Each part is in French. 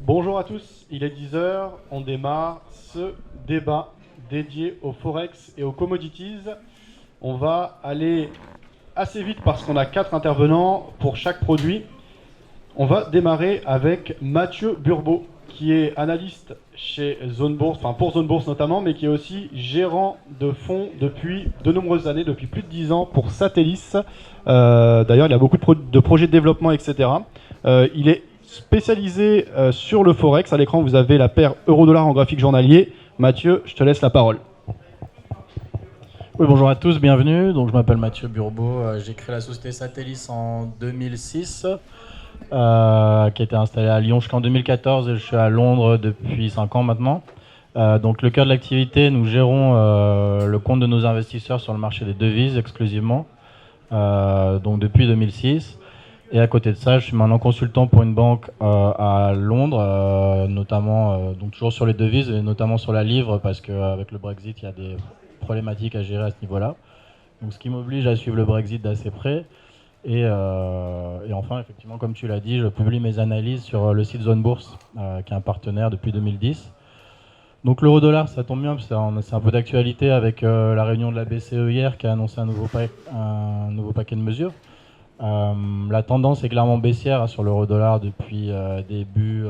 Bonjour à tous, il est 10 heures, on démarre ce débat dédié au Forex et aux commodities. On va aller assez vite parce qu'on a 4 intervenants pour chaque produit. On va démarrer avec Mathieu Burbeau, qui est analyste chez Zone Bourse, enfin pour Zone Bourse notamment, mais qui est aussi gérant de fonds depuis de nombreuses années, depuis plus de 10 ans pour Satellis. D'ailleurs, il a beaucoup de projets de développement, etc. Il est spécialisé sur le Forex. À l'écran, vous avez la paire euro-dollar en graphique journalier. Mathieu, je te laisse la parole. Oui, bonjour à tous, bienvenue. Donc, je m'appelle Mathieu Burbeau. J'ai créé la société Satellis en 2006, qui a été installée à Lyon jusqu'en 2014 et je suis à Londres depuis 5 ans maintenant. Donc, le cœur de l'activité, nous gérons le compte de nos investisseurs sur le marché des devises exclusivement, donc depuis 2006. Et à côté de ça, je suis maintenant consultant pour une banque à Londres, notamment donc toujours sur les devises et notamment sur la livre parce qu'avec le Brexit, il y a des problématiques à gérer à ce niveau-là. Donc, ce qui m'oblige à suivre le Brexit d'assez près. Et enfin, effectivement, comme tu l'as dit, je publie mes analyses sur le site Zone Bourse, qui est un partenaire depuis 2010. Donc l'euro-dollar, ça tombe bien, parce que c'est un peu d'actualité avec la réunion de la BCE hier qui a annoncé un nouveau paquet de mesures. La tendance est clairement baissière sur l'euro-dollar depuis début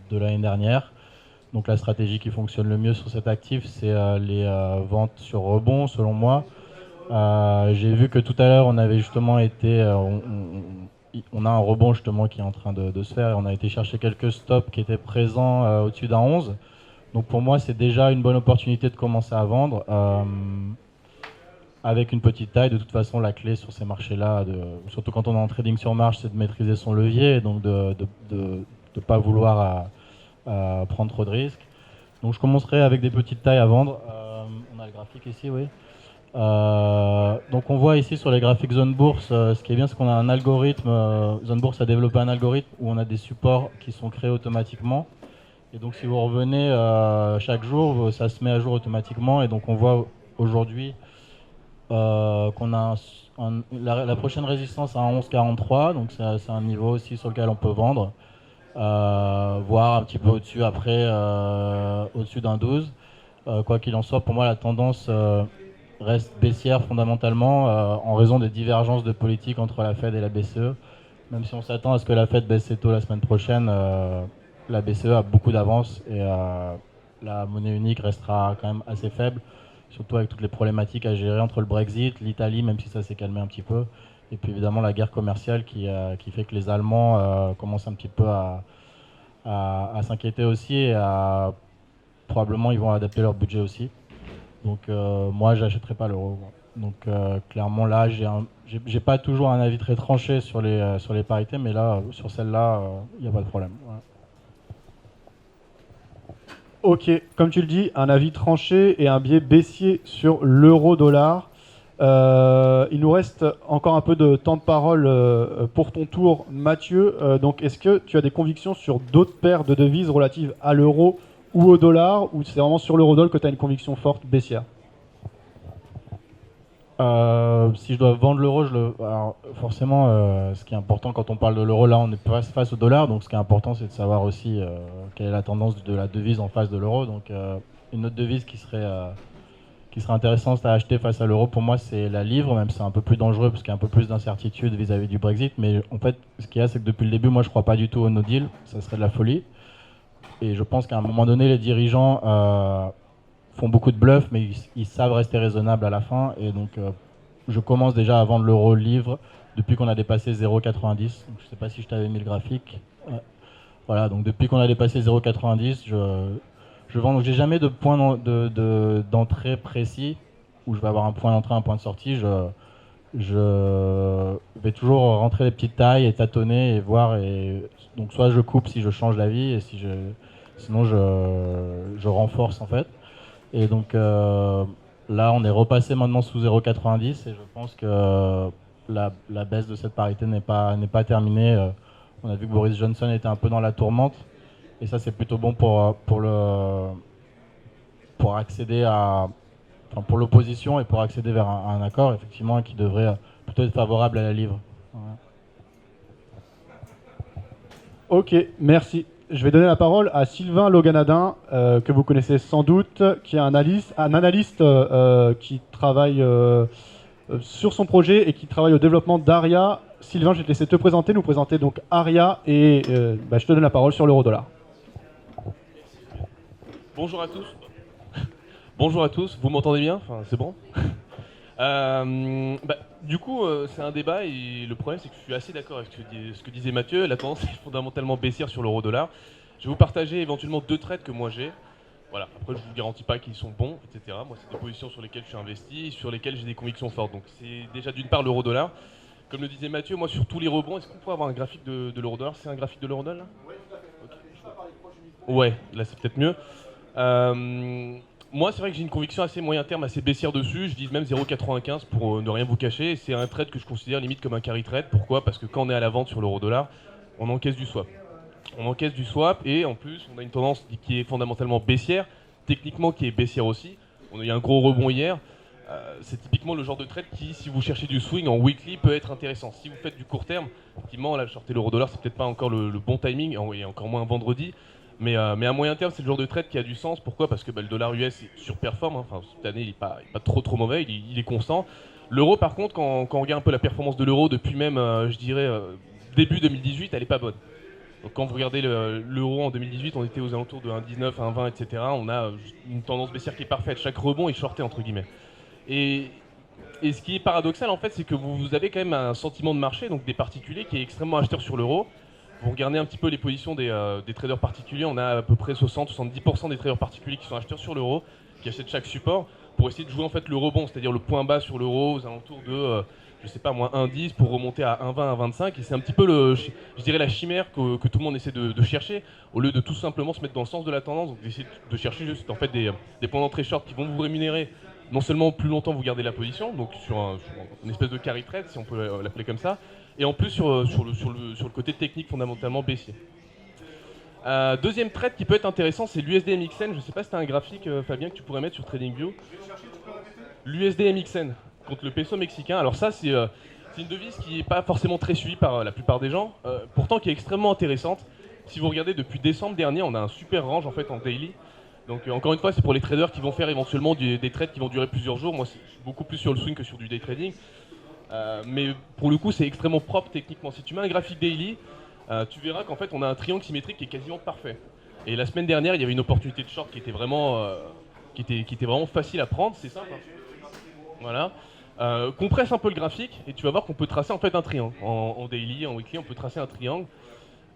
de l'année dernière. Donc la stratégie qui fonctionne le mieux sur cet actif, c'est les ventes sur rebond, selon moi. J'ai vu que tout à l'heure, on avait justement été... on a un rebond justement qui est en train de se faire et on a été chercher quelques stops qui étaient présents au-dessus d'un 11. Donc pour moi, c'est déjà une bonne opportunité de commencer à vendre. Avec une petite taille, de toute façon, la clé sur ces marchés-là, surtout quand on est en trading sur marge, c'est de maîtriser son levier et donc de ne pas vouloir prendre trop de risques. Donc je commencerai avec des petites tailles à vendre. On a le graphique ici, oui. Donc on voit ici sur les graphiques Zone Bourse, ce qui est bien, c'est qu'on a un algorithme. Zone Bourse a développé un algorithme où on a des supports qui sont créés automatiquement. Et donc si vous revenez chaque jour, ça se met à jour automatiquement. Et donc on voit aujourd'hui qu'on a la prochaine résistance à 11,43, donc c'est un niveau aussi sur lequel on peut vendre, voire un petit peu au-dessus après, au-dessus d'un 12. Quoi qu'il en soit, pour moi la tendance reste baissière fondamentalement en raison des divergences de politique entre la Fed et la BCE. Même si on s'attend à ce que la Fed baisse ses taux la semaine prochaine, la BCE a beaucoup d'avance et la monnaie unique restera quand même assez faible, surtout avec toutes les problématiques à gérer entre le Brexit, l'Italie, même si ça s'est calmé un petit peu, et puis évidemment la guerre commerciale qui fait que les Allemands commencent un petit peu à s'inquiéter aussi et probablement ils vont adapter leur budget aussi. Donc moi j'achèterai pas l'euro. Donc clairement là j'ai pas toujours un avis très tranché sur les parités, mais là sur celle-là il n'y a pas de problème. Ouais. Ok, comme tu le dis, un avis tranché et un biais baissier sur l'euro-dollar. Il nous reste encore un peu de temps de parole pour ton tour, Mathieu. Donc, est-ce que tu as des convictions sur d'autres paires de devises relatives à l'euro ou au dollar, ou c'est vraiment sur l'euro-dollar que tu as une conviction forte baissière? Si je dois vendre l'euro, alors forcément, ce qui est important quand on parle de l'euro, là on est face au dollar, donc ce qui est important c'est de savoir aussi quelle est la tendance de la devise en face de l'euro. Donc une autre devise qui serait intéressante à acheter face à l'euro, pour moi c'est la livre, même si c'est un peu plus dangereux parce qu'il y a un peu plus d'incertitude vis-à-vis du Brexit. Mais en fait, ce qu'il y a, c'est que depuis le début, moi je crois pas du tout au no deal, ça serait de la folie. Et je pense qu'à un moment donné, les dirigeants font beaucoup de bluffs, mais ils savent rester raisonnables à la fin. Et donc, je commence déjà à vendre l'euro livre depuis qu'on a dépassé 0,90. Je ne sais pas si je t'avais mis le graphique. Ouais. Voilà, donc depuis qu'on a dépassé 0,90, je vends. Donc, j'ai jamais de point d'entrée précis où je vais avoir un point d'entrée, un point de sortie. Je vais toujours rentrer les petites tailles et tâtonner et voir. Et donc, soit je coupe si je change d'avis, et sinon je renforce en fait. Et donc là, on est repassé maintenant sous 0,90 et je pense que la baisse de cette parité n'est pas terminée. On a vu que Boris Johnson était un peu dans la tourmente et ça, c'est plutôt bon pour accéder pour l'opposition et pour accéder vers un accord, effectivement, qui devrait plutôt être favorable à la livre. Ouais. Ok, merci. je vais donner la parole à Sylvain Loganadin, que vous connaissez sans doute, qui est un analyste qui travaille sur son projet et qui travaille au développement d'Aria. Sylvain, je vais te laisser te présenter, nous présenter donc Aria et je te donne la parole sur l'euro-dollar. Bonjour à tous. Bonjour à tous, vous m'entendez bien? Enfin, c'est bon. Du coup, c'est un débat et le problème c'est que je suis assez d'accord avec ce que disait Mathieu. La tendance est fondamentalement baissière sur l'euro-dollar. Je vais vous partager éventuellement 2 trades que moi j'ai. Voilà. Après, je vous garantis pas qu'ils sont bons, etc. Moi, c'est des positions sur lesquelles je suis investi, sur lesquelles j'ai des convictions fortes. Donc, c'est déjà d'une part l'euro-dollar. Comme le disait Mathieu, moi sur tous les rebonds, est-ce qu'on pourrait avoir un graphique de l'euro-dollar? C'est un graphique de l'euro-dollar là? Oui, tout à fait. Okay. Ouais, là c'est peut-être mieux. Moi, c'est vrai que j'ai une conviction assez moyen terme, assez baissière dessus. Je vise même 0,95 pour ne rien vous cacher. C'est un trade que je considère limite comme un carry trade. Pourquoi? Parce que quand on est à la vente sur l'euro-dollar, on encaisse du swap. On encaisse du swap et en plus, on a une tendance qui est fondamentalement baissière, techniquement qui est baissière aussi. On a eu un gros rebond hier. C'est typiquement le genre de trade qui, si vous cherchez du swing en weekly, peut être intéressant. Si vous faites du court terme, effectivement, là, shorter l'euro-dollar, c'est peut-être pas encore le bon timing, et encore moins vendredi. Mais à moyen terme, c'est le genre de trade qui a du sens. Pourquoi? Parce que le dollar US surperforme. Enfin, cette année, il n'est pas trop mauvais, il est constant. L'euro, par contre, quand on regarde un peu la performance de l'euro depuis même, je dirais, début 2018, elle n'est pas bonne. Donc quand vous regardez l'euro en 2018, on était aux alentours de 1,19, 1,20, etc. On a une tendance baissière qui est parfaite. Chaque rebond est shorté, entre guillemets. Et ce qui est paradoxal, en fait, c'est que vous avez quand même un sentiment de marché, donc des particuliers, qui est extrêmement acheteur sur l'euro. Vous regardez un petit peu les positions des traders particuliers, on a à peu près 60-70% des traders particuliers qui sont acheteurs sur l'euro, qui achètent chaque support pour essayer de jouer en fait le rebond, c'est-à-dire le point bas sur l'euro aux alentours de, je sais pas moi, 1,10 pour remonter à 1,20, 1,25. Et c'est un petit peu, je dirais, la chimère que tout le monde essaie de chercher, au lieu de tout simplement se mettre dans le sens de la tendance, donc d'essayer de chercher juste en fait des points d'entrée short qui vont vous rémunérer. Non seulement plus longtemps vous gardez la position, donc sur une espèce de carry trade, si on peut l'appeler comme ça, et en plus sur le côté technique fondamentalement baissier. Deuxième trade qui peut être intéressant, c'est l'USD MXN. Je ne sais pas si tu as un graphique, Fabien, que tu pourrais mettre sur TradingView. L'USD MXN contre le peso mexicain. Alors ça, c'est une devise qui n'est pas forcément très suivie par la plupart des gens, pourtant qui est extrêmement intéressante. Si vous regardez depuis décembre dernier, on a un super range en fait en daily. Donc encore une fois, c'est pour les traders qui vont faire éventuellement des trades qui vont durer plusieurs jours. Moi, je suis beaucoup plus sur le swing que sur du day trading. Mais pour le coup, c'est extrêmement propre techniquement. Si tu mets un graphique daily, tu verras qu'en fait, on a un triangle symétrique qui est quasiment parfait. Et la semaine dernière, il y avait une opportunité de short qui était vraiment, qui était vraiment facile à prendre. C'est simple. Hein. Voilà. Compresse un peu le graphique et tu vas voir qu'on peut tracer en fait un triangle. En daily, en weekly, on peut tracer un triangle.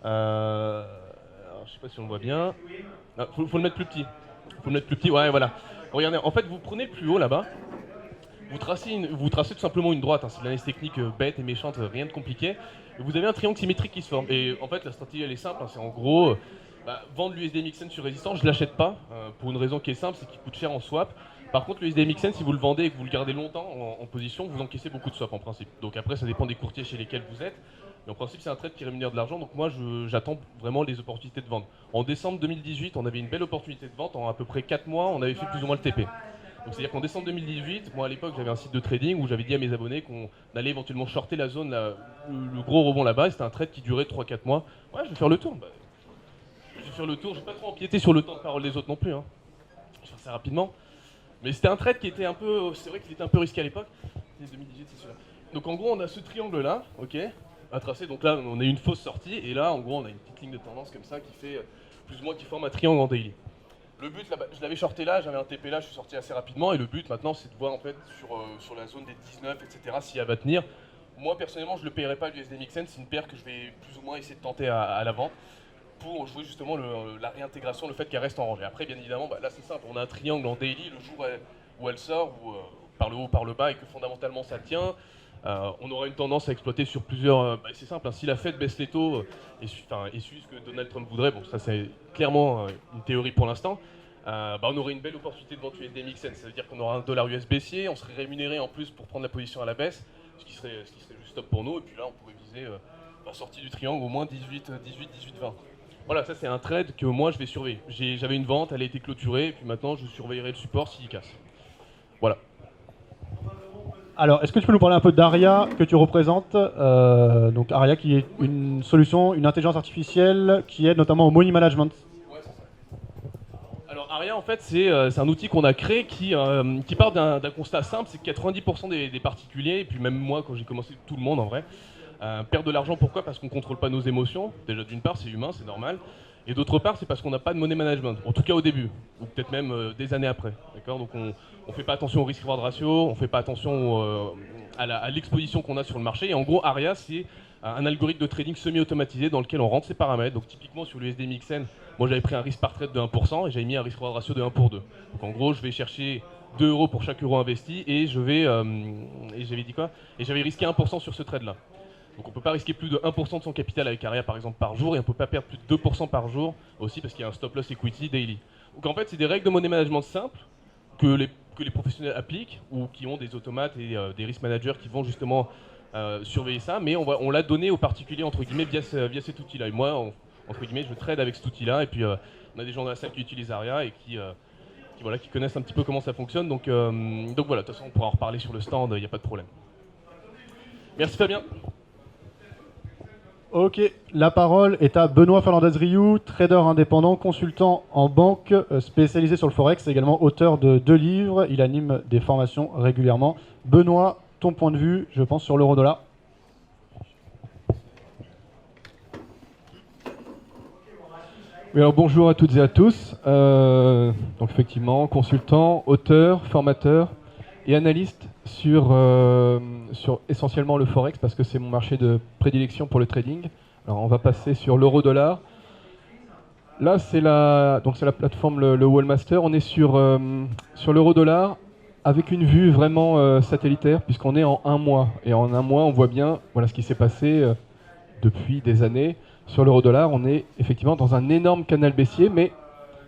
Alors, je sais pas si on le voit bien. Faut le mettre plus petit. Faut le mettre plus petit. Ouais, voilà. Regardez, en fait, vous prenez le plus haut là-bas. Vous tracez tout simplement une droite, hein, c'est de l'analyse technique bête et méchante, rien de compliqué. Et vous avez un triangle symétrique qui se forme. Et en fait, la stratégie elle est simple, hein, c'est en gros vendre l'USD MXN sur résistance. Je ne l'achète pas pour une raison qui est simple, c'est qu'il coûte cher en swap. Par contre, l'USD MXN, si vous le vendez et que vous le gardez longtemps en position, vous encaissez beaucoup de swap en principe. Donc après, ça dépend des courtiers chez lesquels vous êtes. Mais en principe, c'est un trade qui rémunère de l'argent. Donc moi, j'attends vraiment les opportunités de vente. En décembre 2018, on avait une belle opportunité de vente. En à peu près 4 mois, on avait fait plus ou moins le TP. Donc c'est-à-dire qu'en décembre 2018, moi à l'époque j'avais un site de trading où j'avais dit à mes abonnés qu'on allait éventuellement shorter la zone, le gros rebond là-bas, et c'était un trade qui durait 3-4 mois. Ouais, je vais faire le tour. Je vais faire le tour, je vais pas trop empiéter sur le temps de parole des autres non plus. Hein. Je vais faire ça rapidement. Mais c'était un trade qui était un peu, c'est vrai qu'il était un peu risqué à l'époque. C'était 2018, c'est celui-là. Donc en gros on a ce triangle là, ok, à tracer. Donc là on a une fausse sortie, et là en gros on a une petite ligne de tendance comme ça qui fait plus ou moins qui forme un triangle en daily. Le but, là, je l'avais shorté là, j'avais un TP là, je suis sorti assez rapidement, et le but maintenant c'est de voir en fait sur la zone des 19, etc. si elle va tenir. Moi personnellement je le paierai pas l'USD MXN, c'est une paire que je vais plus ou moins essayer de tenter à la vente pour jouer justement la réintégration, le fait qu'elle reste en rangée. Après bien évidemment, là c'est simple, on a un triangle en daily, le jour où elle sort, ou par le haut, par le bas, et que fondamentalement ça tient. On aura une tendance à exploiter sur plusieurs... c'est simple, hein, si la Fed baisse les taux et suit ce que Donald Trump voudrait, bon ça c'est clairement une théorie pour l'instant, on aurait une belle opportunité de vente USD MXN. Ça veut dire qu'on aura un dollar US baissier, on serait rémunéré en plus pour prendre la position à la baisse, ce qui serait juste top pour nous, et puis là on pourrait viser sortie du triangle au moins 18, 20. Voilà, ça c'est un trade que moi je vais surveiller. J'avais une vente, elle a été clôturée, et puis maintenant je surveillerai le support s'il casse. Voilà. Alors, est-ce que tu peux nous parler un peu d'Aria que tu représentes? Donc Aria qui est une solution, une intelligence artificielle qui aide notamment au money management. Alors Aria en fait c'est un outil qu'on a créé qui part d'un constat simple, c'est que 90% des particuliers, et puis même moi quand j'ai commencé, tout le monde en vrai, perdent de l'argent. Pourquoi? Parce qu'on ne contrôle pas nos émotions. Déjà d'une part c'est humain, c'est normal. Et d'autre part c'est parce qu'on n'a pas de money management, en tout cas au début, ou peut-être même des années après. D'accord? Donc on ne fait pas attention au risk-reward ratio, on ne fait pas attention à l'exposition qu'on a sur le marché. Et en gros Aria c'est un algorithme de trading semi-automatisé dans lequel on rentre ses paramètres. Donc typiquement sur l'USD-MXN, moi j'avais pris un risque par trade de 1% et j'avais mis un risk-reward ratio de 1 pour 2. Donc en gros je vais chercher 2 euros pour chaque euro investi et je vais et j'avais dit quoi? Et j'avais risqué 1% sur ce trade là. Donc on ne peut pas risquer plus de 1% de son capital avec Aria par exemple par jour, et on ne peut pas perdre plus de 2% par jour aussi parce qu'il y a un stop loss equity daily. Donc en fait c'est des règles de money management simples que les professionnels appliquent ou qui ont des automates et des risk managers qui vont justement surveiller ça, mais on l'a donné aux particuliers entre guillemets via cet outil-là. Et moi, entre guillemets, je trade avec cet outil-là. Et puis on a des gens dans la salle qui utilisent Aria et qui connaissent un petit peu comment ça fonctionne. Donc voilà, de toute façon, on pourra en reparler sur le stand, il n'y a pas de problème. Merci Fabien. Ok, la parole est à Benoît Fernandez-Rioux, trader indépendant, consultant en banque, spécialisé sur le Forex, également auteur de 2 livres. Il anime des formations régulièrement. Benoît, ton point de vue, je pense, sur l'euro-dollar. Oui, alors bonjour à toutes et à tous. Donc effectivement, consultant, auteur, formateur et analyste sur essentiellement le Forex parce que c'est mon marché de prédilection pour le trading. Alors on va passer sur l'euro-dollar. Là c'est la plateforme le Wallmaster. On est sur l'euro-dollar avec une vue vraiment satellitaire puisqu'on est en 1 mois. Et en 1 mois on voit bien voilà ce qui s'est passé depuis des années. Sur l'euro-dollar, on est effectivement dans un énorme canal baissier, mais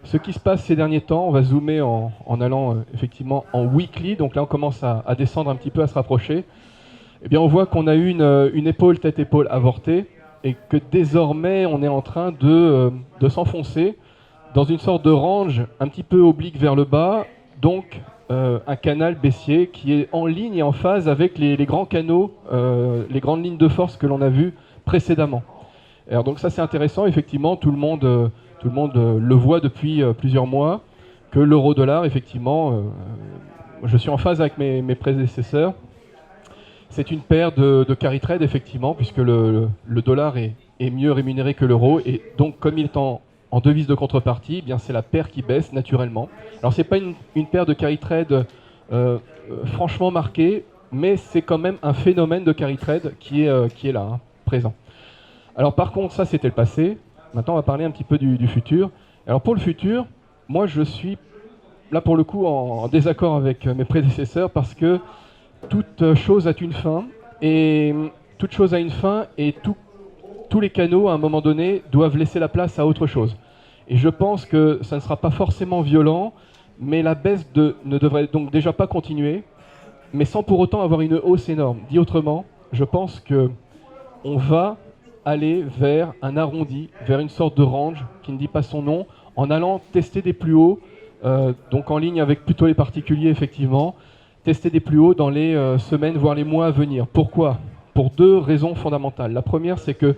ce qui se passe ces derniers temps, on va zoomer en allant effectivement en weekly, donc là on commence à descendre un petit peu, à se rapprocher. Eh bien on voit qu'on a eu une épaule, tête-épaule avortée, et que désormais on est en train de s'enfoncer dans une sorte de range un petit peu oblique vers le bas, donc un canal baissier qui est en ligne et en phase avec les grands canaux, les grandes lignes de force que l'on a vues précédemment. Alors donc ça c'est intéressant, effectivement tout le monde le voit depuis plusieurs mois, que l'euro-dollar effectivement, je suis en phase avec mes prédécesseurs, c'est une paire de carry trade effectivement, puisque le dollar est mieux rémunéré que l'euro, et donc comme il est en devise de contrepartie, eh bien c'est la paire qui baisse naturellement. Alors c'est pas une paire de carry trade franchement marquée, mais c'est quand même un phénomène de carry trade qui est là, hein, présent. Alors par contre, ça c'était le passé. Maintenant, on va parler un petit peu du futur. Alors pour le futur, moi je suis là pour le coup en désaccord avec mes prédécesseurs parce que toute chose a une fin et toute chose a une fin et tous les canaux à un moment donné doivent laisser la place à autre chose. Et je pense que ça ne sera pas forcément violent, mais la baisse ne devrait donc déjà pas continuer, mais sans pour autant avoir une hausse énorme. Dit autrement, je pense que on va aller vers un arrondi, vers une sorte de range qui ne dit pas son nom, en allant tester des plus hauts, donc en ligne avec plutôt les particuliers effectivement, tester des plus hauts dans les semaines voire les mois à venir. Pourquoi? Pour 2 raisons fondamentales. La première, c'est que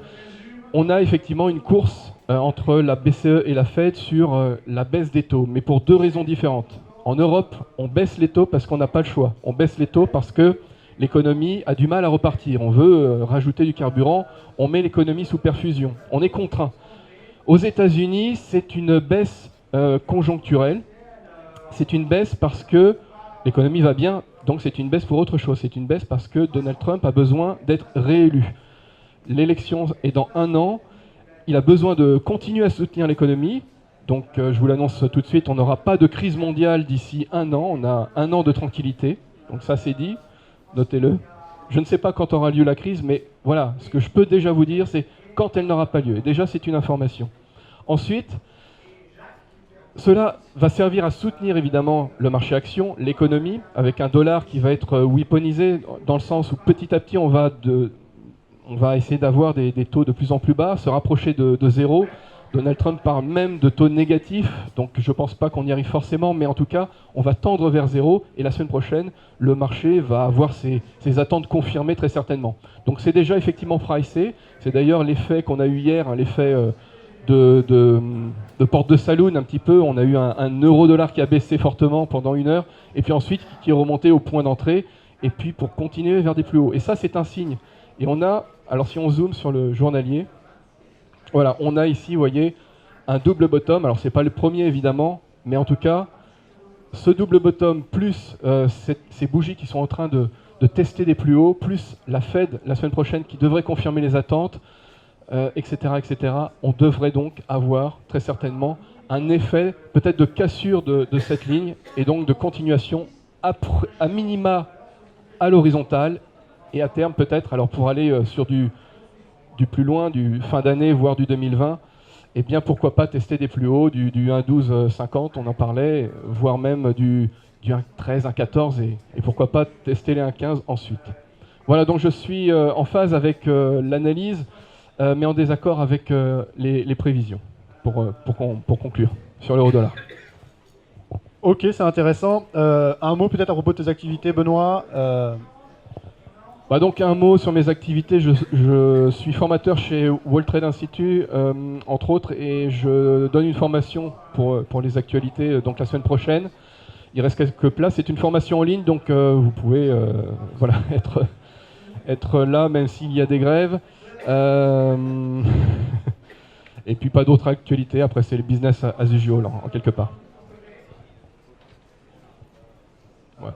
on a effectivement une course entre la BCE et la Fed sur la baisse des taux, mais pour 2 raisons différentes. En Europe, on baisse les taux parce qu'on n'a pas le choix. On baisse les taux parce que l'économie a du mal à repartir. On veut rajouter du carburant, on met l'économie sous perfusion. On est contraint. Aux États-Unis, c'est une baisse conjoncturelle. C'est une baisse parce que l'économie va bien, donc c'est une baisse pour autre chose. C'est une baisse parce que Donald Trump a besoin d'être réélu. L'élection est dans 1 an. Il a besoin de continuer à soutenir l'économie. Donc je vous l'annonce tout de suite, on n'aura pas de crise mondiale d'ici 1 an. On a 1 an de tranquillité. Donc ça c'est dit. Notez-le. Je ne sais pas quand aura lieu la crise, mais voilà, ce que je peux déjà vous dire, c'est quand elle n'aura pas lieu. Et déjà, c'est une information. Ensuite, cela va servir à soutenir évidemment le marché action, l'économie, avec un dollar qui va être weaponisé, dans le sens où petit à petit, on va essayer d'avoir des taux de plus en plus bas, se rapprocher de zéro, Donald Trump parle même de taux négatifs, donc je ne pense pas qu'on y arrive forcément, mais en tout cas, on va tendre vers zéro, et la semaine prochaine, le marché va avoir ses attentes confirmées très certainement. Donc c'est déjà effectivement pricé, c'est d'ailleurs l'effet qu'on a eu hier, hein, l'effet de porte de saloon un petit peu. On a eu un euro-dollar qui a baissé fortement pendant 1 heure, et puis ensuite qui est remonté au point d'entrée, et puis pour continuer vers des plus hauts. Et ça, c'est un signe. Et on a, alors si on zoome sur le journalier, voilà, on a ici, vous voyez, un double bottom. Alors c'est pas le premier évidemment, mais en tout cas, ce double bottom plus ces bougies qui sont en train de tester des plus hauts, plus la Fed la semaine prochaine qui devrait confirmer les attentes, etc., etc. On devrait donc avoir très certainement un effet peut-être de cassure de cette ligne et donc de continuation à minima à l'horizontale et à terme peut-être, alors pour aller sur du plus loin, du fin d'année, voire du 2020, eh bien pourquoi pas tester des plus hauts, du 1,1250, on en parlait, voire même du 1,13, 1,14 et pourquoi pas tester les 1,15 ensuite. Voilà, donc je suis en phase avec l'analyse, mais en désaccord avec les prévisions, pour conclure sur l'euro-dollar. Ok, c'est intéressant. Un mot peut-être à propos de tes activités, Benoît. Donc un mot sur mes activités, je suis formateur chez World Trade Institute, entre autres, et je donne une formation pour les actualités donc la semaine prochaine. Il reste quelques places, c'est une formation en ligne, donc vous pouvez voilà, être là même s'il y a des grèves. Et puis pas d'autres actualités, après c'est le business as usual en quelque part. Voilà.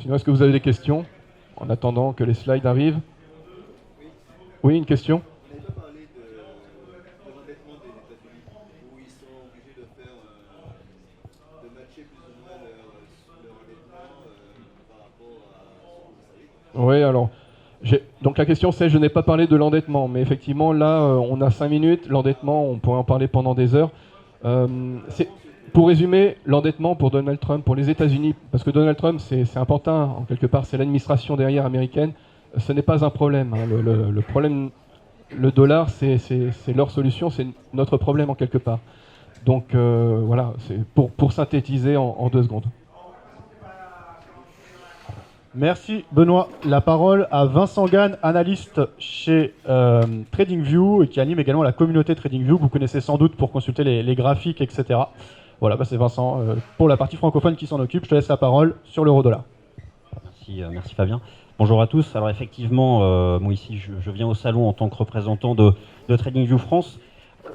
Sinon, est-ce que vous avez des questions en attendant que les slides arrivent? Oui, une question? Vous n'avez pas parlé de l'endettement des États-Unis, où ils sont obligés de faire, de matcher plus ou moins leur endettement par rapport à ce que vous savez. Oui, alors, donc la question c'est, je n'ai pas parlé de l'endettement, mais effectivement là, on a 5 minutes, l'endettement, on pourrait en parler pendant des heures. Pour résumer, l'endettement pour Donald Trump, pour les États-Unis, parce que Donald Trump, c'est important, en quelque part, c'est l'administration derrière américaine, ce n'est pas un problème. Hein. Le problème, le dollar, c'est leur solution, c'est notre problème en quelque part. Donc voilà, c'est pour synthétiser en 2 secondes. Merci Benoît. La parole à Vincent Gann, analyste chez TradingView et qui anime également la communauté TradingView que vous connaissez sans doute pour consulter les graphiques, etc. Voilà, c'est Vincent pour la partie francophone qui s'en occupe. Je te laisse la parole sur l'euro-dollar. Merci Fabien. Bonjour à tous. Alors effectivement, moi ici je viens au salon en tant que représentant de TradingView France.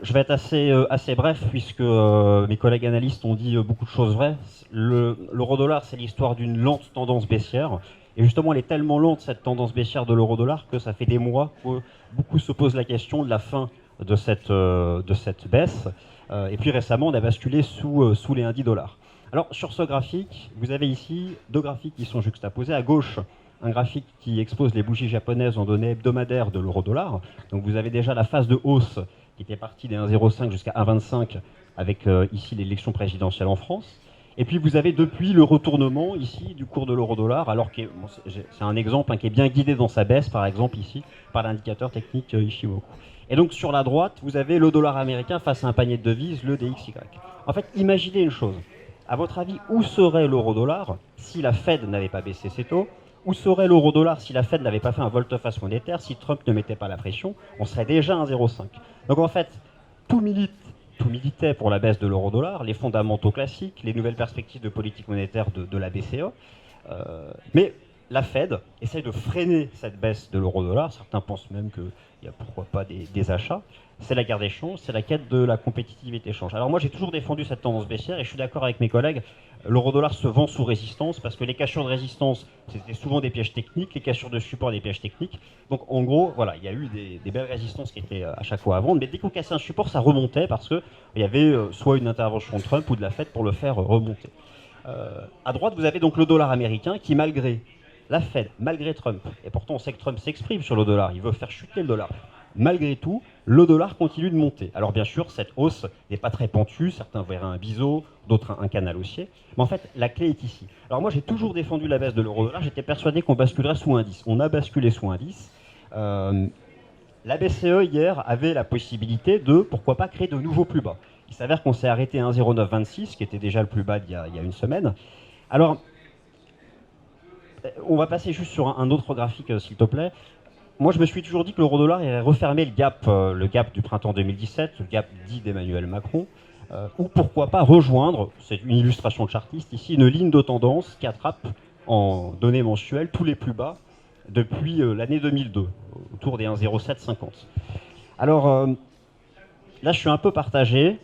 Je vais être assez bref puisque mes collègues analystes ont dit beaucoup de choses vraies. L'euro-dollar, c'est l'histoire d'une lente tendance baissière. Et justement, elle est tellement lente, cette tendance baissière de l'euro-dollar, que ça fait des mois que beaucoup se posent la question de la fin de cette baisse. Et puis récemment, on a basculé sous les 1,10 $. Alors sur ce graphique, vous avez ici 2 graphiques qui sont juxtaposés. À gauche, un graphique qui expose les bougies japonaises en données hebdomadaires de l'euro-dollar. Donc vous avez déjà la phase de hausse qui était partie des 1,05 jusqu'à 1,25 avec ici l'élection présidentielle en France. Et puis vous avez depuis le retournement ici du cours de l'euro-dollar, alors que c'est un exemple qui est bien guidé dans sa baisse, par exemple ici, par l'indicateur technique Ishimoku. Et donc sur la droite, vous avez le dollar américain face à un panier de devises, le DXY. En fait, imaginez une chose. À votre avis, où serait l'euro-dollar si la Fed n'avait pas baissé ses taux? Où serait l'euro-dollar si la Fed n'avait pas fait un volte-face monétaire, si Trump ne mettait pas la pression? On serait déjà à 1,05. Donc en fait, tout militait pour la baisse de l'euro-dollar, les fondamentaux classiques, les nouvelles perspectives de politique monétaire de la BCE. Mais la Fed essaye de freiner cette baisse de l'euro-dollar. Certains pensent même qu'il y a pourquoi pas des achats. C'est la guerre des changes, c'est la quête de la compétitivité échange. Alors moi j'ai toujours défendu cette tendance baissière et je suis d'accord avec mes collègues, l'euro-dollar se vend sous résistance parce que les cassures de résistance c'était souvent des pièges techniques, les cassures de support des pièges techniques. Donc en gros voilà, il y a eu des belles résistances qui étaient à chaque fois à vendre, mais dès qu'on cassait un support ça remontait parce qu'il y avait soit une intervention de Trump ou de la Fed pour le faire remonter. À droite vous avez donc le dollar américain qui malgré la Fed, malgré Trump, et pourtant on sait que Trump s'exprime sur le dollar, il veut faire chuter le dollar. Malgré tout, le dollar continue de monter. Alors bien sûr, cette hausse n'est pas très pentue, certains verraient un biseau, d'autres un canal haussier, mais en fait, la clé est ici. Alors moi, j'ai toujours défendu la baisse de l'euro-dollar, j'étais persuadé qu'on basculerait sous 1,10. On a basculé sous 1,10. la BCE hier avait la possibilité de, pourquoi pas, créer de nouveaux plus bas. Il s'avère qu'on s'est arrêté à 1,0926, qui était déjà le plus bas il y a une semaine. Alors, on va passer juste sur un autre graphique, s'il te plaît. Moi, je me suis toujours dit que l'euro-dollar irait refermer le gap du printemps 2017, le gap dit d'Emmanuel Macron, ou pourquoi pas rejoindre, c'est une illustration chartiste ici, une ligne de tendance qui attrape en données mensuelles tous les plus bas depuis l'année 2002, autour des 1,0750. Alors, là, je suis un peu partagé.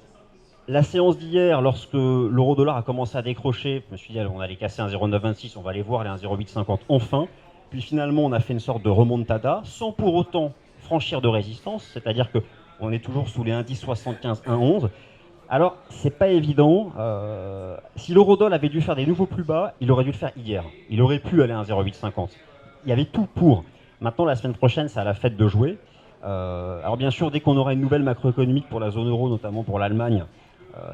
La séance d'hier, lorsque l'euro-dollar a commencé à décrocher, je me suis dit, on allait casser 1,0926, on va aller voir les 1,0850 enfin. Puis finalement, on a fait une sorte de remontada, sans pour autant franchir de résistance, c'est-à-dire qu'on est toujours sous les indices 75, 1,11. Alors, c'est pas évident. Si l'euro-dollar avait dû faire des nouveaux plus bas, il aurait dû le faire hier. Il aurait pu aller à 1,0850. Il y avait tout pour. Maintenant, la semaine prochaine, c'est à la fête de jouer. Alors bien sûr, dès qu'on aura une nouvelle macroéconomique pour la zone euro, notamment pour l'Allemagne,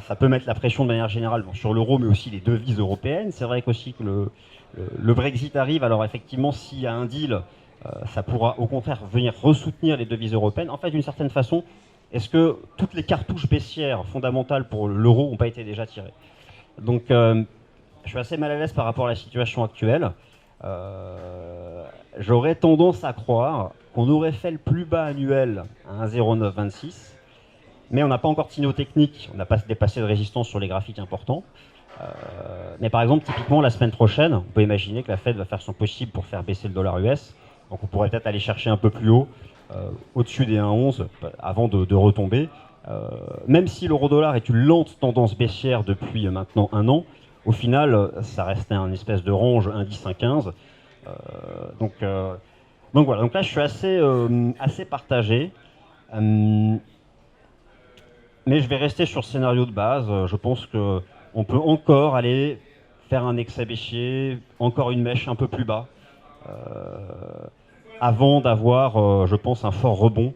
ça peut mettre la pression de manière générale sur l'euro, mais aussi les devises européennes. C'est vrai qu'aussi que le Brexit arrive. Alors effectivement, s'il y a un deal, ça pourra au contraire venir ressoutenir les devises européennes. En fait, d'une certaine façon, est-ce que toutes les cartouches baissières fondamentales pour l'euro n'ont pas été déjà tirées? Donc, je suis assez mal à l'aise par rapport à la situation actuelle. J'aurais tendance à croire qu'on aurait fait le plus bas annuel à 1,0926. Mais on n'a pas encore de signaux techniques, on n'a pas dépassé de résistance sur les graphiques importants. Mais par exemple, typiquement, la semaine prochaine, on peut imaginer que la Fed va faire son possible pour faire baisser le dollar US. Donc on pourrait peut-être aller chercher un peu plus haut, au-dessus des 1,11, avant de retomber. Même si l'euro-dollar est une lente tendance baissière depuis maintenant un an, au final, ça restait un espèce de range indice 1,15. Donc voilà, donc là je suis assez partagé. Mais je vais rester sur le scénario de base. Je pense qu'on peut encore aller faire un excès baissier, encore une mèche un peu plus bas, avant d'avoir, je pense, un fort rebond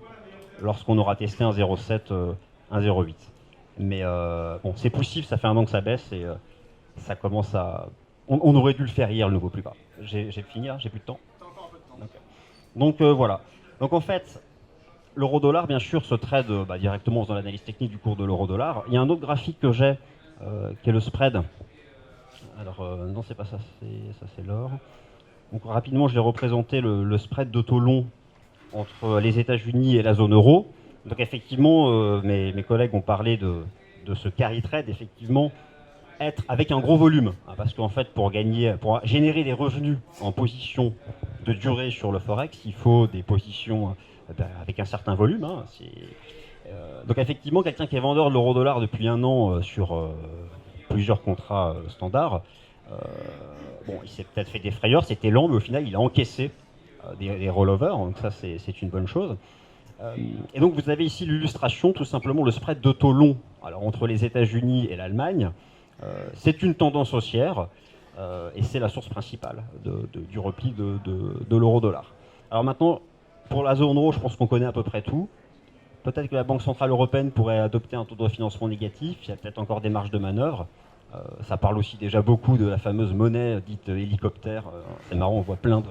lorsqu'on aura testé 1,07, 1,08. Mais bon, c'est possible, ça fait un an que ça baisse et ça commence à... On aurait dû le faire hier, le nouveau plus bas. J'ai fini là, j'ai plus de temps. Donc voilà. Donc en fait... L'euro-dollar, bien sûr, se trade directement dans l'analyse technique du cours de l'euro-dollar. Il y a un autre graphique que j'ai, qui est le spread. Alors, non, c'est pas ça, ça c'est l'or. Donc, rapidement, je vais représenter le spread de taux long entre les États-Unis et la zone euro. Donc, effectivement, mes collègues ont parlé de ce carry trade, effectivement, être avec un gros volume. Hein, parce qu'en fait, pour générer des revenus en position de durée sur le Forex, il faut des positions... avec un certain volume. Hein, donc effectivement, quelqu'un qui est vendeur de l'euro-dollar depuis un an sur plusieurs contrats standards, bon, il s'est peut-être fait des frayeurs, c'était lent, mais au final, il a encaissé des rollovers, donc ça, c'est une bonne chose. Et donc, vous avez ici l'illustration, tout simplement, le spread de taux long alors, entre les États-Unis et l'Allemagne. C'est une tendance haussière, et c'est la source principale du repli de l'euro-dollar. Alors maintenant, pour la zone euro, je pense qu'on connaît à peu près tout. Peut-être que la Banque Centrale Européenne pourrait adopter un taux de refinancement négatif. Il y a peut-être encore des marges de manœuvre. Ça parle aussi déjà beaucoup de la fameuse monnaie dite hélicoptère. C'est marrant, on voit plein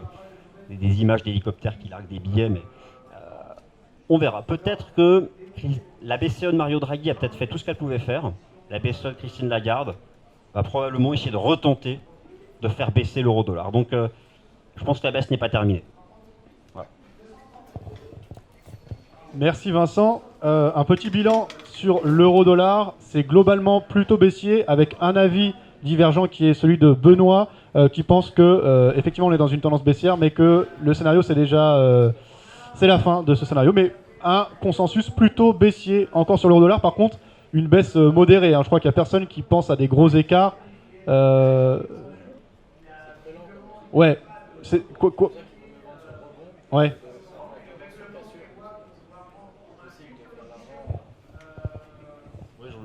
des images d'hélicoptères qui larguent des billets, mais on verra. Peut-être que la BCE de Mario Draghi a peut-être fait tout ce qu'elle pouvait faire. La BCE de Christine Lagarde va probablement essayer de retenter de faire baisser l'euro-dollar. Donc je pense que la baisse n'est pas terminée. Merci Vincent. Un petit bilan sur l'euro-dollar. C'est globalement plutôt baissier avec un avis divergent qui est celui de Benoît qui pense que effectivement on est dans une tendance baissière mais que le scénario c'est déjà c'est la fin de ce scénario. Mais un consensus plutôt baissier encore sur l'euro-dollar. Par contre une baisse modérée. Hein. Je crois qu'il n'y a personne qui pense à des gros écarts. Ouais. C'est quoi Ouais.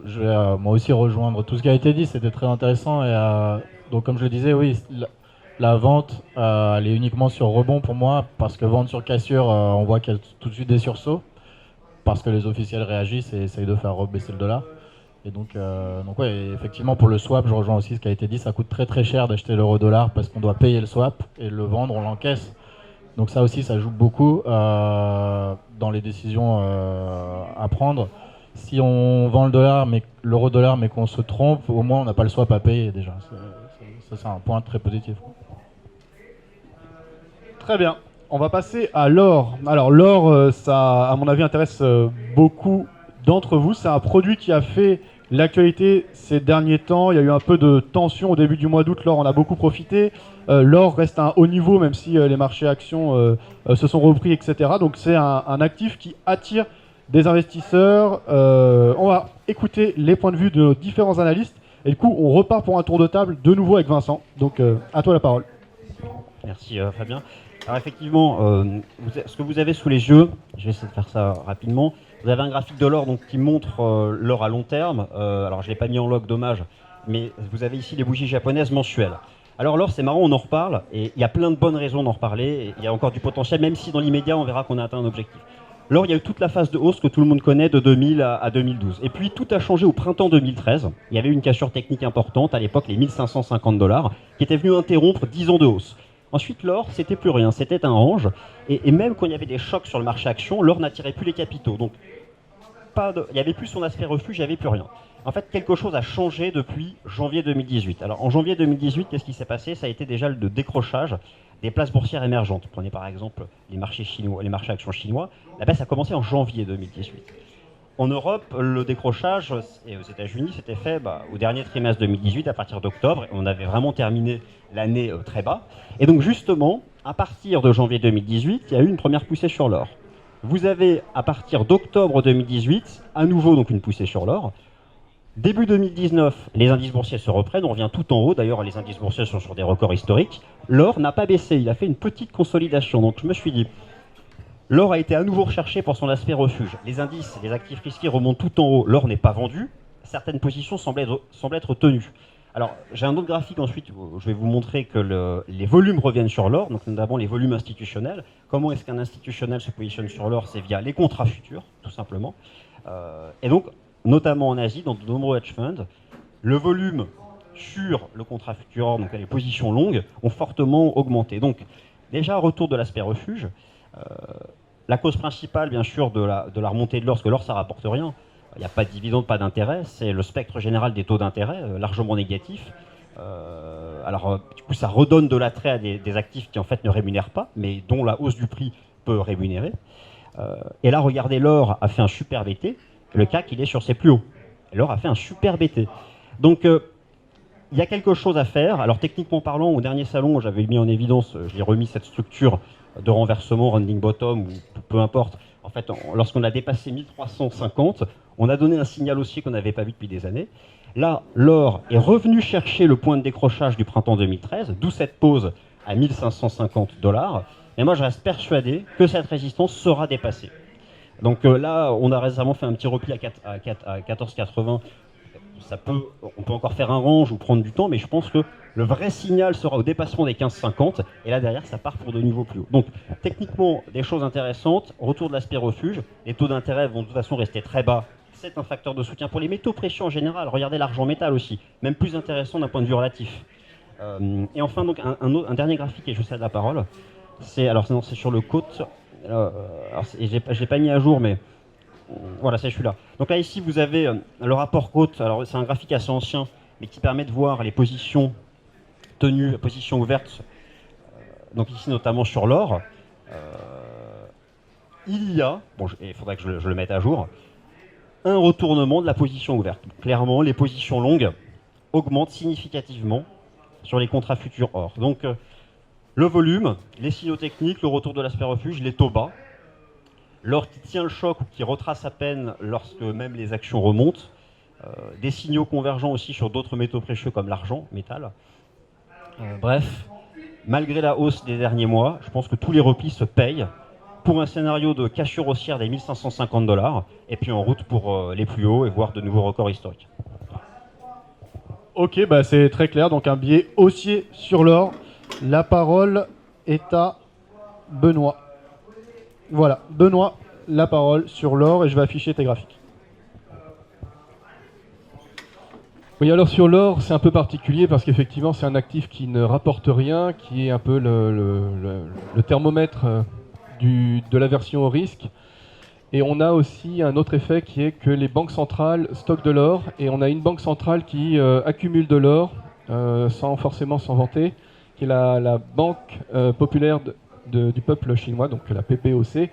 Je vais moi aussi rejoindre tout ce qui a été dit, c'était très intéressant. Et, donc comme je le disais, oui, la vente, elle est uniquement sur rebond pour moi, parce que vente sur cassure, on voit qu'il y a tout de suite des sursauts, parce que les officiels réagissent et essayent de faire rebaisser le dollar. Et donc ouais, effectivement pour le swap, je rejoins aussi ce qui a été dit, ça coûte très très cher d'acheter l'euro-dollar parce qu'on doit payer le swap, et le vendre, on l'encaisse. Donc ça aussi, ça joue beaucoup dans les décisions à prendre. Si on vend l'euro-dollar mais qu'on se trompe, au moins on n'a pas le swap à payer déjà. Ça, c'est un point très positif. Très bien. On va passer à l'or. Alors l'or, ça, à mon avis, intéresse beaucoup d'entre vous. C'est un produit qui a fait l'actualité ces derniers temps. Il y a eu un peu de tension au début du mois d'août. L'or en a beaucoup profité. L'or reste à un haut niveau, même si les marchés actions se sont repris, etc. Donc c'est un actif qui attire des investisseurs. On va écouter les points de vue de nos différents analystes. Et du coup, on repart pour un tour de table de nouveau avec Vincent. Donc à toi la parole. Merci Fabien. Alors effectivement, ce que vous avez sous les yeux, je vais essayer de faire ça rapidement. Vous avez un graphique de l'or donc, qui montre l'or à long terme. Alors je ne l'ai pas mis en log, dommage, mais vous avez ici les bougies japonaises mensuelles. Alors l'or, c'est marrant, on en reparle, et il y a plein de bonnes raisons d'en reparler, et il y a encore du potentiel, même si dans l'immédiat, on verra qu'on a atteint un objectif. L'or, il y a eu toute la phase de hausse que tout le monde connaît de 2000 à 2012. Et puis tout a changé au printemps 2013. Il y avait une cassure technique importante, à l'époque les 1550 $, qui était venue interrompre 10 ans de hausse. Ensuite, l'or, c'était plus rien, c'était un range. Et même quand il y avait des chocs sur le marché action, l'or n'attirait plus les capitaux. Donc, il n'y avait plus son aspect refuge, il n'y avait plus rien. En fait, quelque chose a changé depuis janvier 2018. Alors, en janvier 2018, qu'est-ce qui s'est passé? Ça a été déjà le décrochage des places boursières émergentes. Prenez par exemple les marchés chinois, les marchés actions chinois. La baisse a commencé en janvier 2018. En Europe, le décrochage, et aux États-Unis, s'était fait au dernier trimestre 2018, à partir d'octobre. On avait vraiment terminé l'année très bas. Et donc justement, à partir de janvier 2018, il y a eu une première poussée sur l'or. Vous avez, à partir d'octobre 2018, à nouveau donc une poussée sur l'or. Début 2019, les indices boursiers se reprennent, on revient tout en haut. D'ailleurs, les indices boursiers sont sur des records historiques. L'or n'a pas baissé, il a fait une petite consolidation. Donc je me suis dit, l'or a été à nouveau recherché pour son aspect refuge. Les indices, les actifs risqués remontent tout en haut. L'or n'est pas vendu. Certaines positions semblent être tenues. Alors, j'ai un autre graphique ensuite où je vais vous montrer que les volumes reviennent sur l'or, donc notamment les volumes institutionnels. Comment est-ce qu'un institutionnel se positionne sur l'or? C'est via les contrats futurs, tout simplement. Et donc, notamment en Asie, dans de nombreux hedge funds, le volume sur le contrat futur, donc les positions longues, ont fortement augmenté. Donc, déjà, retour de l'aspect refuge. La cause principale, bien sûr, de la remontée de l'or, parce que l'or, ça ne rapporte rien. Il n'y a pas de dividende, pas d'intérêt. C'est le spectre général des taux d'intérêt, largement négatif. Du coup, ça redonne de l'attrait à des actifs qui, en fait, ne rémunèrent pas, mais dont la hausse du prix peut rémunérer. Et là, regardez, l'or a fait un superbe été. Le CAC, il est sur ses plus hauts. L'or a fait un superbe été. Donc, il y a quelque chose à faire. Alors, techniquement parlant, au dernier salon, j'avais mis en évidence, j'ai remis cette structure de renversement, rounding bottom, ou peu importe. En fait, lorsqu'on a dépassé 1350, on a donné un signal haussier qu'on n'avait pas vu depuis des années. Là, l'or est revenu chercher le point de décrochage du printemps 2013, d'où cette pause à 1550 $. Et moi, je reste persuadé que cette résistance sera dépassée. Donc là, on a récemment fait un petit repli à 14,80. On peut encore faire un range ou prendre du temps, mais je pense que le vrai signal sera au dépassement des 15,50 et là derrière ça part pour de nouveaux plus hauts. Donc techniquement des choses intéressantes, retour de l'aspect refuge, les taux d'intérêt vont de toute façon rester très bas, c'est un facteur de soutien pour les métaux précieux en général, regardez l'argent métal aussi, même plus intéressant d'un point de vue relatif. Et enfin donc un dernier graphique et je vous cède la parole, c'est sur le côte, je l'ai pas mis à jour mais voilà, c'est celui-là. Donc là, ici, vous avez le rapport côte. Alors, c'est un graphique assez ancien, mais qui permet de voir les positions tenues, les positions ouvertes. Donc ici, notamment sur l'or. Il y a, il faudrait que je le mette à jour, un retournement de la position ouverte. Clairement, les positions longues augmentent significativement sur les contrats futurs or. Donc, le volume, les signaux techniques, le retour de l'aspect refuge, les taux bas. L'or qui tient le choc ou qui retrace à peine lorsque même les actions remontent. Des signaux convergents aussi sur d'autres métaux précieux comme l'argent, métal. Bref, malgré la hausse des derniers mois, je pense que tous les replis se payent pour un scénario de cassure haussière des 1550 $ et puis en route pour les plus hauts et voire de nouveaux records historiques. Ok, c'est très clair. Donc un biais haussier sur l'or. La parole est à Benoît. Voilà, Benoît, la parole sur l'or et je vais afficher tes graphiques. Oui, alors sur l'or, c'est un peu particulier parce qu'effectivement, c'est un actif qui ne rapporte rien, qui est un peu le thermomètre de l'aversion au risque. Et on a aussi un autre effet qui est que les banques centrales stockent de l'or et on a une banque centrale qui accumule de l'or sans forcément s'en vanter, qui est la Banque populaire du peuple chinois, donc la PPOC.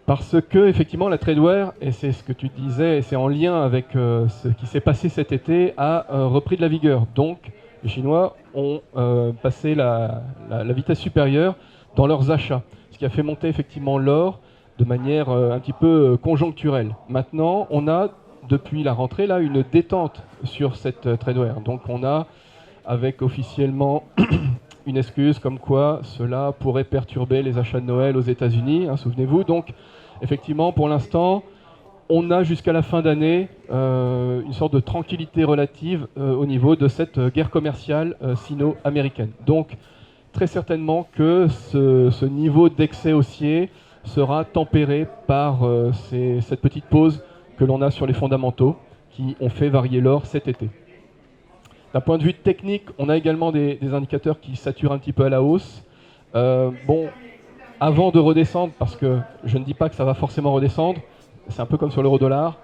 Parce que effectivement la Tradeware, et c'est ce que tu disais, et c'est en lien avec ce qui s'est passé cet été, a repris de la vigueur. Donc les Chinois ont passé la vitesse supérieure dans leurs achats, ce qui a fait monter effectivement l'or de manière un petit peu conjoncturelle. Maintenant, on a depuis la rentrée là une détente sur cette Tradeware. Donc on a avec officiellement une excuse comme quoi cela pourrait perturber les achats de Noël aux États-Unis, hein, souvenez-vous. Donc effectivement, pour l'instant, on a jusqu'à la fin d'année une sorte de tranquillité relative au niveau de cette guerre commerciale sino-américaine. Donc, très certainement que ce niveau d'excès haussier sera tempéré par cette petite pause que l'on a sur les fondamentaux qui ont fait varier l'or cet été. D'un point de vue technique, on a également des indicateurs qui saturent un petit peu à la hausse. Avant de redescendre, parce que je ne dis pas que ça va forcément redescendre, c'est un peu comme sur l'euro-dollar,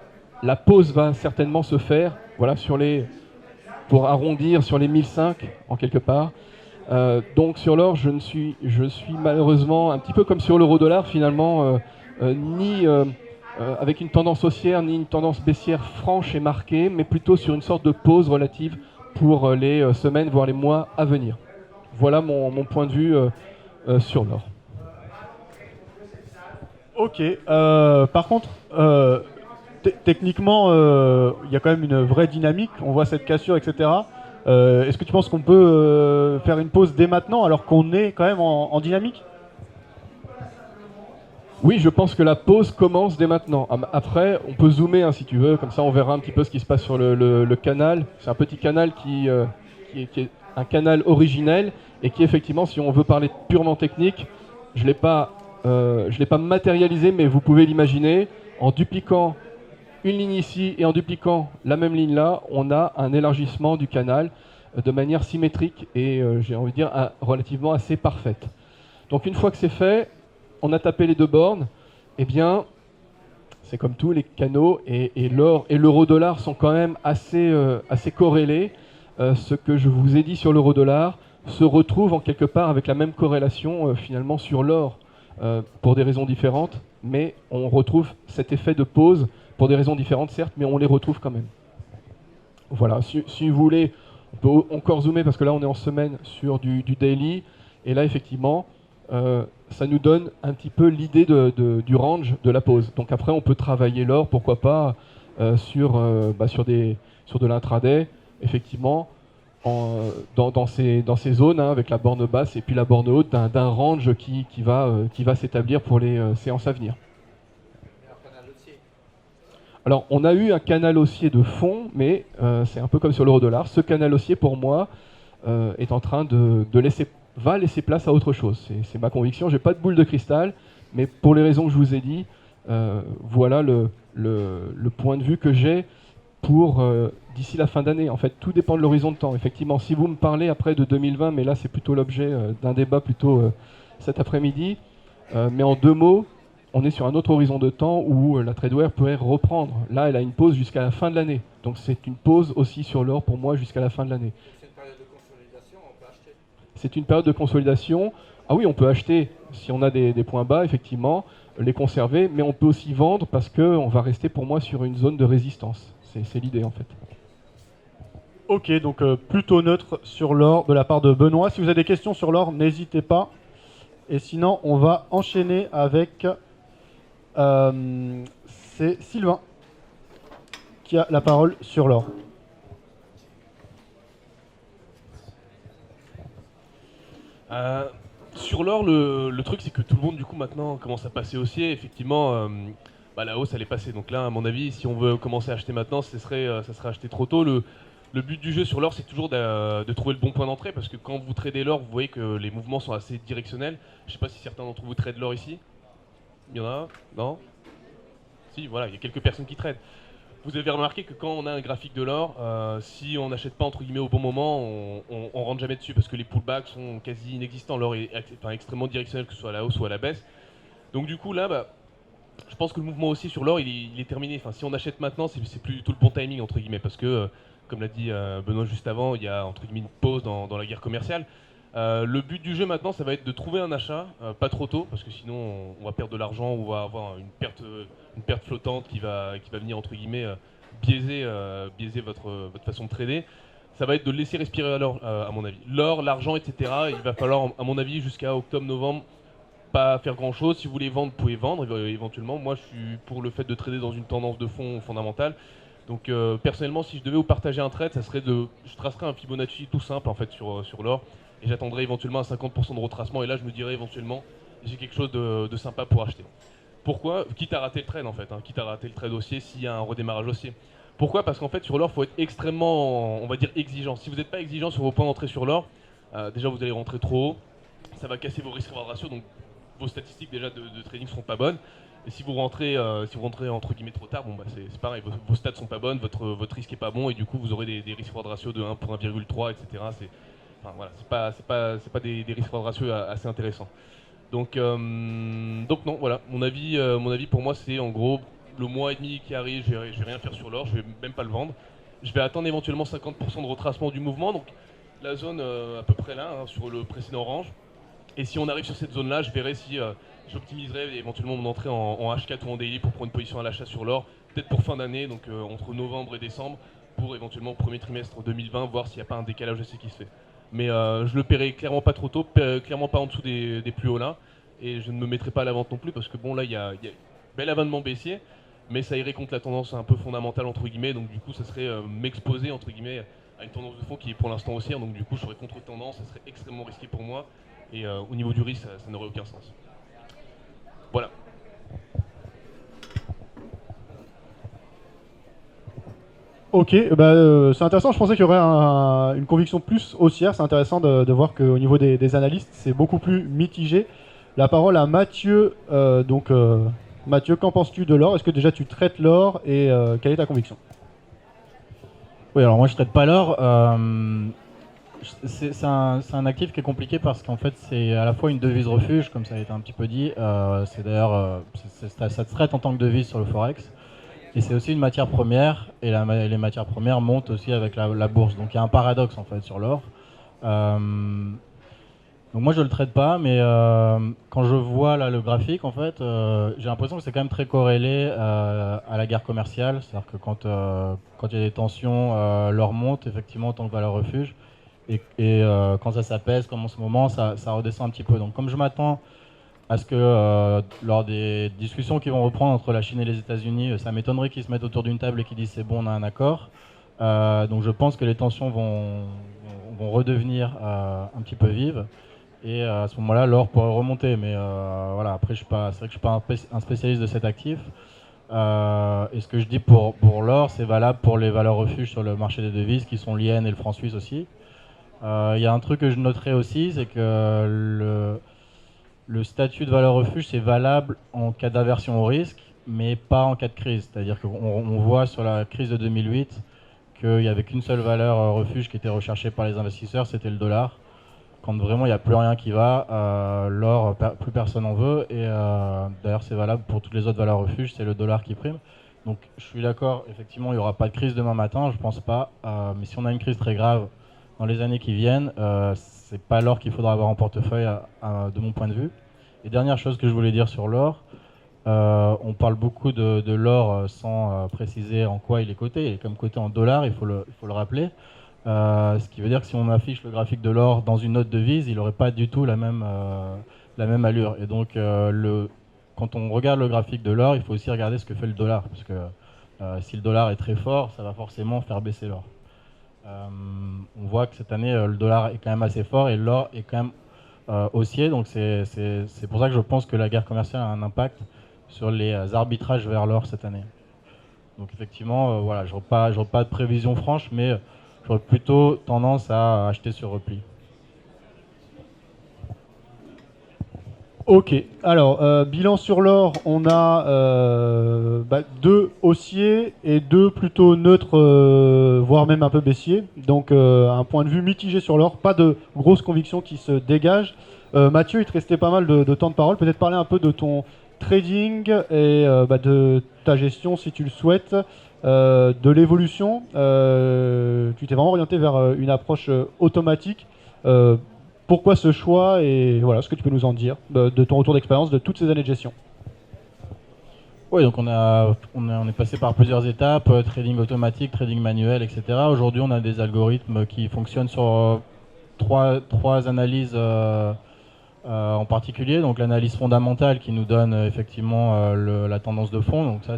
la pause va certainement se faire, voilà, pour arrondir sur les 1005 en quelque part. Donc sur l'or, je suis malheureusement un petit peu comme sur l'euro-dollar finalement, ni avec une tendance haussière ni une tendance baissière franche et marquée, mais plutôt sur une sorte de pause relative pour les semaines voire les mois à venir. Voilà mon point de vue sur l'or. Ok, par contre, techniquement, il y a quand même une vraie dynamique, on voit cette cassure, etc. Est-ce que tu penses qu'on peut faire une pause dès maintenant alors qu'on est quand même en dynamique? Oui, je pense que la pause commence dès maintenant. Après, on peut zoomer hein, si tu veux, comme ça on verra un petit peu ce qui se passe sur le canal. C'est un petit canal qui est un canal originel et qui effectivement, si on veut parler purement technique, je ne l'ai pas matérialisé, mais vous pouvez l'imaginer, en dupliquant une ligne ici et en dupliquant la même ligne là, on a un élargissement du canal de manière symétrique et j'ai envie de dire relativement assez parfaite. Donc une fois que c'est fait, on a tapé les deux bornes, eh bien c'est comme tout, les canaux et l'or et l'euro-dollar sont quand même assez corrélés. Ce que je vous ai dit sur l'euro-dollar se retrouve en quelque part avec la même corrélation finalement sur l'or pour des raisons différentes, mais on retrouve cet effet de pause pour des raisons différentes certes, mais on les retrouve quand même. Voilà, si vous voulez, on peut encore zoomer parce que là on est en semaine sur du daily, et là effectivement ça nous donne un petit peu l'idée du range de la pause. Donc après on peut travailler l'or, pourquoi pas, sur de l'intraday, effectivement, dans ces zones, hein, avec la borne basse et puis la borne haute d'un range qui va s'établir pour les séances à venir. Alors on a eu un canal haussier de fond, mais c'est un peu comme sur l'euro-dollar. Ce canal haussier pour moi est en train va laisser place à autre chose. C'est ma conviction, j'ai pas de boule de cristal, mais pour les raisons que je vous ai dit, voilà le point de vue que j'ai pour d'ici la fin d'année. En fait, tout dépend de l'horizon de temps. Effectivement, si vous me parlez après de 2020, mais là c'est plutôt l'objet d'un débat plutôt cet après-midi, mais en deux mots, on est sur un autre horizon de temps où la Tradeware pourrait reprendre. Là, elle a une pause jusqu'à la fin de l'année. Donc c'est une pause aussi sur l'or pour moi jusqu'à la fin de l'année. C'est une période de consolidation, on peut acheter. C'est une période de consolidation. Ah oui, on peut acheter si on a des points bas, effectivement, les conserver, mais on peut aussi vendre parce qu'on va rester pour moi sur une zone de résistance. C'est l'idée en fait. Ok, donc plutôt neutre sur l'or de la part de Benoît. Si vous avez des questions sur l'or, n'hésitez pas. Et sinon, on va enchaîner avec... c'est Sylvain qui a la parole sur l'or. Sur l'or, le truc c'est que tout le monde du coup maintenant commence à passer haussier. Effectivement, la hausse elle est passée. Donc là, à mon avis, si on veut commencer à acheter maintenant, ça serait acheter trop tôt. Le but du jeu sur l'or, c'est toujours de trouver le bon point d'entrée, parce que quand vous tradez l'or, vous voyez que les mouvements sont assez directionnels. Je sais pas si certains d'entre vous tradent l'or ici. Il y en a un? Non? Si, voilà, il y a quelques personnes qui tradent. vous avez remarqué que quand on a un graphique de l'or, si on n'achète pas entre guillemets au bon moment, on rentre jamais dessus parce que les pullbacks sont quasi inexistants. L'or est extrêmement directionnel, que ce soit à la hausse ou à la baisse. Donc du coup là, je pense que le mouvement aussi sur l'or, il est terminé. Enfin, si on achète maintenant, c'est plus du tout le bon timing entre guillemets parce que, comme l'a dit Benoît juste avant, il y a entre guillemets une pause dans la guerre commerciale. Le but du jeu maintenant, ça va être de trouver un achat, pas trop tôt, parce que sinon on va perdre de l'argent ou on va avoir une perte flottante qui va venir entre guillemets biaiser votre façon de trader. Ça va être de laisser respirer l'or, à mon avis. L'or, l'argent, etc. Il va falloir, à mon avis, jusqu'à octobre-novembre, pas faire grand chose. Si vous voulez vendre, vous pouvez vendre éventuellement. Moi, je suis pour le fait de trader dans une tendance de fond fondamentale. Donc personnellement, si je devais vous partager un trade, ça serait je tracerais un Fibonacci tout simple en fait sur l'or. Et j'attendrai éventuellement un 50% de retracement, et là je me dirais éventuellement j'ai quelque chose de sympa pour acheter. Pourquoi? Quitte à rater le trade en fait, quitte à rater le trade haussier s'il y a un redémarrage haussier. Pourquoi? Parce qu'en fait sur l'or il faut être extrêmement, on va dire, exigeant. Si vous n'êtes pas exigeant sur vos points d'entrée sur l'or, déjà vous allez rentrer trop haut, ça va casser vos risques-reward ratios, donc vos statistiques déjà de trading seront pas bonnes. Et si vous rentrez entre guillemets trop tard, c'est pareil, vos stats sont pas bonnes, votre risque est pas bon, et du coup vous aurez des risques-reward ratios de 1 pour 1,3, etc. Voilà, c'est pas des risques-reward ratios assez intéressants. Donc non, voilà, mon avis pour moi c'est en gros le mois et demi qui arrive, je vais rien faire sur l'or, je vais même pas le vendre. Je vais attendre éventuellement 50% de retracement du mouvement, donc la zone à peu près là, sur le précédent range. Et si on arrive sur cette zone là, je verrai si j'optimiserai éventuellement mon entrée en H4 ou en daily pour prendre une position à l'achat sur l'or, peut-être pour fin d'année, donc entre novembre et décembre, pour éventuellement au premier trimestre 2020, voir s'il n'y a pas un décalage haussier qui se fait. Mais je le paierai clairement pas trop tôt, clairement pas en dessous des plus hauts là, et je ne me mettrai pas à la vente non plus parce que bon là il y a bel avènement baissier, mais ça irait contre la tendance un peu fondamentale entre guillemets, donc du coup ça serait m'exposer entre guillemets à une tendance de fond qui est pour l'instant haussière, donc du coup je serais contre tendance, ça serait extrêmement risqué pour moi, et au niveau du risque ça n'aurait aucun sens. Voilà. Ok, c'est intéressant. Je pensais qu'il y aurait une conviction plus haussière. C'est intéressant de voir qu'au niveau des analystes, c'est beaucoup plus mitigé. La parole à Mathieu. Mathieu, qu'en penses-tu de l'or? Est-ce que déjà tu traites l'or et quelle est ta conviction? Oui, alors moi je traite pas l'or. C'est un actif qui est compliqué parce qu'en fait c'est à la fois une devise refuge, comme ça a été un petit peu dit. C'est d'ailleurs ça se traite en tant que devise sur le forex. Et c'est aussi une matière première, et les matières premières montent aussi avec la bourse. Donc il y a un paradoxe en fait sur l'or. Donc moi je le traite pas, mais quand je vois là le graphique, en fait, j'ai l'impression que c'est quand même très corrélé à la guerre commerciale. C'est-à-dire que quand il y a des tensions, l'or monte effectivement en tant que valeur refuge. Et quand ça s'apaise, comme en ce moment, ça redescend un petit peu. Donc comme je m'attends à ce que lors des discussions qui vont reprendre entre la Chine et les États-Unis, ça m'étonnerait qu'ils se mettent autour d'une table et qu'ils disent c'est bon, on a un accord. Donc je pense que les tensions vont redevenir un petit peu vives. Et à ce moment-là, l'or pourrait remonter. Mais voilà, après, c'est vrai que je ne suis pas un spécialiste de cet actif. Et ce que je dis pour l'or, c'est valable pour les valeurs refuges sur le marché des devises, qui sont l'IN et le franc suisse aussi. Il y a un truc que je noterai aussi, c'est que le statut de valeur refuge, c'est valable en cas d'aversion au risque, mais pas en cas de crise. C'est-à-dire qu'on voit sur la crise de 2008 qu'il n'y avait qu'une seule valeur refuge qui était recherchée par les investisseurs, c'était le dollar. Quand vraiment il n'y a plus rien qui va, l'or, plus personne n'en veut. Et d'ailleurs, c'est valable pour toutes les autres valeurs refuges, c'est le dollar qui prime. Donc je suis d'accord, effectivement, il n'y aura pas de crise demain matin, je pense pas. Mais si on a une crise très grave dans les années qui viennent, c'est pas l'or qu'il faudra avoir en portefeuille de mon point de vue. Et dernière chose que je voulais dire sur l'or, on parle beaucoup de l'or sans préciser en quoi il est coté. Il est comme coté en dollars, il faut le rappeler. Ce qui veut dire que si on affiche le graphique de l'or dans une autre devise, il n'aurait pas du tout la même allure. Et donc quand on regarde le graphique de l'or, il faut aussi regarder ce que fait le dollar. Parce que si le dollar est très fort, ça va forcément faire baisser l'or. On voit que cette année, le dollar est quand même assez fort et l'or est quand même haussier. Donc c'est pour ça que je pense que la guerre commerciale a un impact sur les arbitrages vers l'or cette année. Donc effectivement, voilà, je n'aurai pas de prévision franche, mais j'aurais plutôt tendance à acheter sur repli. Ok, alors bilan sur l'or, on a 2 haussiers et 2 plutôt neutres, voire même un peu baissiers. Donc un point de vue mitigé sur l'or, pas de grosses convictions qui se dégagent. Mathieu, il te restait pas mal de temps de parole, peut-être parler un peu de ton trading et de ta gestion si tu le souhaites, de l'évolution. Tu t'es vraiment orienté vers une approche automatique. Pourquoi ce choix et voilà ce que tu peux nous en dire de ton retour d'expérience de toutes ces années de gestion. Oui, donc on est passé par plusieurs étapes, trading automatique, trading manuel, etc. Aujourd'hui, on a des algorithmes qui fonctionnent sur trois analyses en particulier. Donc l'analyse fondamentale qui nous donne effectivement la tendance de fond. Donc ça,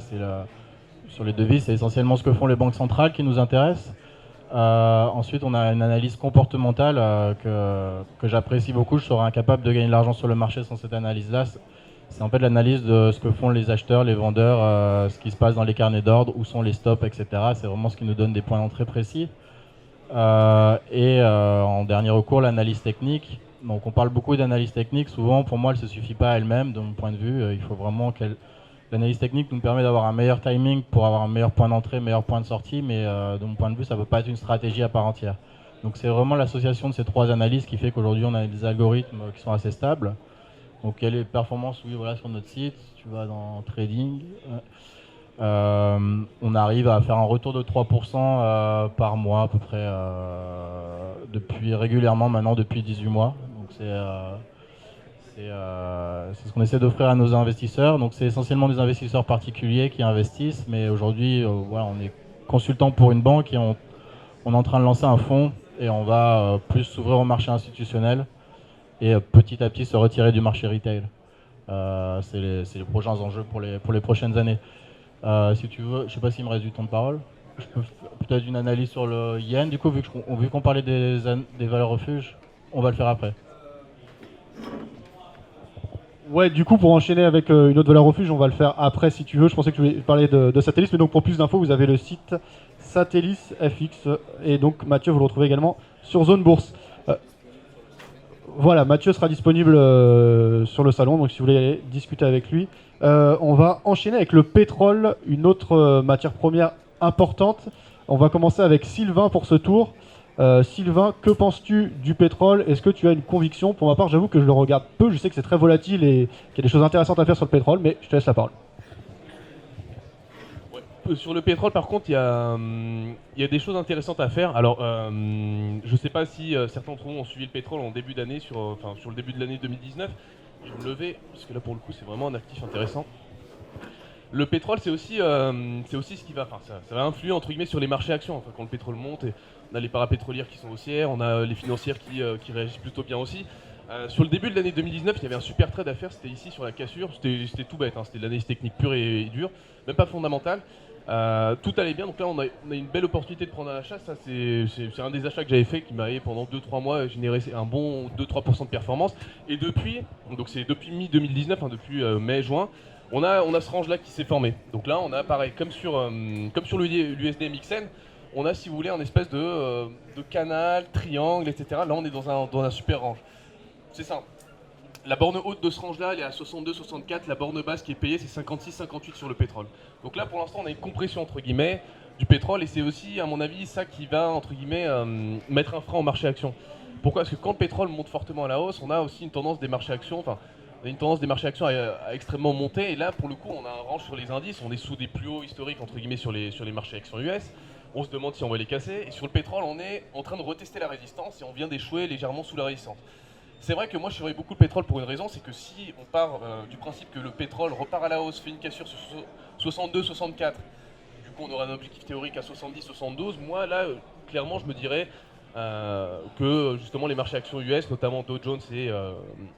sur les devises, c'est essentiellement ce que font les banques centrales qui nous intéressent. Ensuite, on a une analyse comportementale que j'apprécie beaucoup. Je serais incapable de gagner de l'argent sur le marché sans cette analyse-là. C'est en fait l'analyse de ce que font les acheteurs, les vendeurs, ce qui se passe dans les carnets d'ordre, où sont les stops, etc. C'est vraiment ce qui nous donne des points d'entrée précis. En dernier recours, l'analyse technique. Donc on parle beaucoup d'analyse technique. Souvent, pour moi, elle ne se suffit pas à elle-même. De mon point de vue, il faut vraiment l'analyse technique nous permet d'avoir un meilleur timing pour avoir un meilleur point d'entrée, meilleur point de sortie, mais de mon point de vue, ça ne peut pas être une stratégie à part entière. Donc c'est vraiment l'association de ces trois analyses qui fait qu'aujourd'hui, on a des algorithmes qui sont assez stables. Donc il y a les performances, oui, voilà, sur notre site, tu vas dans trading. On arrive à faire un retour de 3% par mois à peu près, régulièrement maintenant depuis 18 mois. Donc c'est ce qu'on essaie d'offrir à nos investisseurs. Donc c'est essentiellement des investisseurs particuliers qui investissent, mais aujourd'hui voilà, on est consultant pour une banque et on est en train de lancer un fonds et on va plus s'ouvrir au marché institutionnel et petit à petit se retirer du marché retail. C'est les prochains enjeux pour les prochaines années. Si tu veux, je ne sais pas s'il me reste du temps de parole. Je peux peut-être une analyse sur le yen. Du coup, vu qu'on parlait des valeurs refuges, on va le faire après. Ouais, du coup, pour enchaîner avec une autre valeur refuge, on va le faire après si tu veux. Je pensais que tu voulais parler de Satellis, mais donc pour plus d'infos, vous avez le site Satellis FX. Et donc, Mathieu, vous le retrouvez également sur Zone Bourse. Voilà, Mathieu sera disponible sur le salon, donc si vous voulez aller discuter avec lui. On va enchaîner avec le pétrole, une autre matière première importante. On va commencer avec Sylvain pour ce tour. Sylvain, que penses-tu du pétrole? Est-ce que tu as une conviction? Pour ma part, j'avoue que je le regarde peu. Je sais que c'est très volatile et qu'il y a des choses intéressantes à faire sur le pétrole, mais je te laisse la parole. Ouais. Sur le pétrole, par contre, il y a des choses intéressantes à faire. Alors, je ne sais pas si certains d'entre vous ont suivi le pétrole en début d'année, sur le début de l'année 2019. Je vais me lever, parce que là, pour le coup, c'est vraiment un actif intéressant. Le pétrole, c'est aussi ce qui va, ça va influer entre guillemets sur les marchés actions. Enfin, quand le pétrole monte, on a les parapétrolières qui sont haussières, on a les financières qui réagissent plutôt bien aussi. Sur le début de l'année 2019, il y avait un super trade à faire, c'était ici sur la cassure, c'était tout bête, hein, c'était de l'analyse technique pure et dure, même pas fondamentale. Tout allait bien, donc là on a une belle opportunité de prendre un achat. Ça c'est un des achats que j'avais fait qui m'avait pendant 2-3 mois généré un bon 2-3% de performance. Et depuis, donc c'est depuis mi-2019, hein, depuis mai-juin, on a ce range là qui s'est formé. Donc là on a pareil, comme sur l'USD MXN, on a, si vous voulez, un espèce de canal, triangle, etc. Là on est dans un super range. C'est simple. La borne haute de ce range-là, elle est à 62-64. La borne basse qui est payée, c'est 56-58 sur le pétrole. Donc là, pour l'instant, on a une compression, entre guillemets, du pétrole. Et c'est aussi, à mon avis, ça qui va, entre guillemets, mettre un frein au marché action. Pourquoi? Parce que quand le pétrole monte fortement à la hausse, on a aussi une tendance des marchés actions, à extrêmement monter. Et là, pour le coup, on a un range sur les indices. On est sous des plus hauts historiques, entre guillemets, sur les marchés actions US. On se demande si on va les casser. Et sur le pétrole, on est en train de retester la résistance et on vient d'échouer légèrement sous la résistance. C'est vrai que moi je surveille beaucoup le pétrole pour une raison, c'est que si on part du principe que le pétrole repart à la hausse, fait une cassure sur 62-64, du coup on aura un objectif théorique à 70-72, moi là clairement je me dirais que justement les marchés actions US, notamment Dow Jones et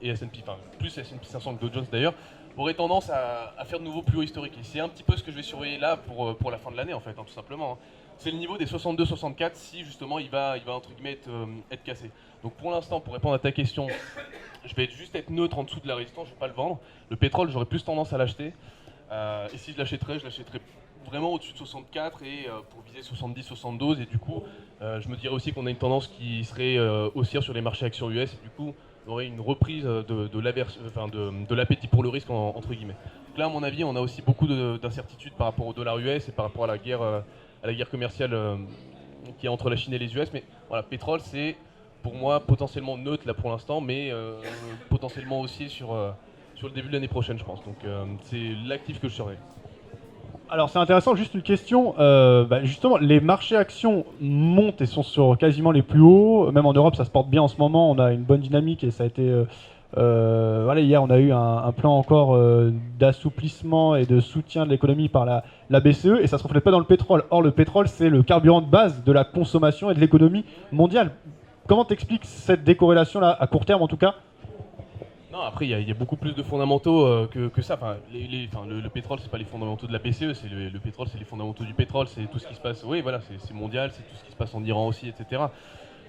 S&P, enfin plus S&P 500 que Dow Jones d'ailleurs, auraient tendance à faire de nouveaux plus hauts historiques. Et c'est un petit peu ce que je vais surveiller là pour la fin de l'année en fait, hein, tout simplement. Hein. C'est le niveau des 62-64 si justement il va entre guillemets être cassé. Donc pour l'instant, pour répondre à ta question, je vais juste être neutre en dessous de la résistance, je ne vais pas le vendre. Le pétrole, j'aurais plus tendance à l'acheter. Et si je l'achèterais vraiment au-dessus de 64 et pour viser 70-72. Et du coup, je me dirais aussi qu'on a une tendance qui serait haussière sur les marchés actions US. Et du coup, on aurait une reprise de l'appétit pour le risque entre guillemets. Donc là, à mon avis, on a aussi beaucoup d'incertitudes par rapport au dollar US et par rapport à la guerre commerciale qui est entre la Chine et les US. Mais voilà, pétrole, c'est pour moi potentiellement neutre là pour l'instant, mais potentiellement aussi sur le début de l'année prochaine, je pense. Donc c'est l'actif que je surveille. Alors c'est intéressant, juste une question. Justement, les marchés actions montent et sont sur quasiment les plus hauts. Même en Europe, ça se porte bien en ce moment. On a une bonne dynamique et ça a été. Voilà, hier, on a eu un plan encore d'assouplissement et de soutien de l'économie par la BCE et ça se reflète pas dans le pétrole. Or, le pétrole, c'est le carburant de base de la consommation et de l'économie mondiale. Comment t'expliques cette décorrélation-là, à court terme en tout cas? Non, après, il y a beaucoup plus de fondamentaux que ça. Enfin, le pétrole, c'est pas les fondamentaux de la BCE, c'est le pétrole, c'est les fondamentaux du pétrole, c'est tout ce qui se passe. Oui, voilà, c'est mondial, c'est tout ce qui se passe en Iran aussi, etc.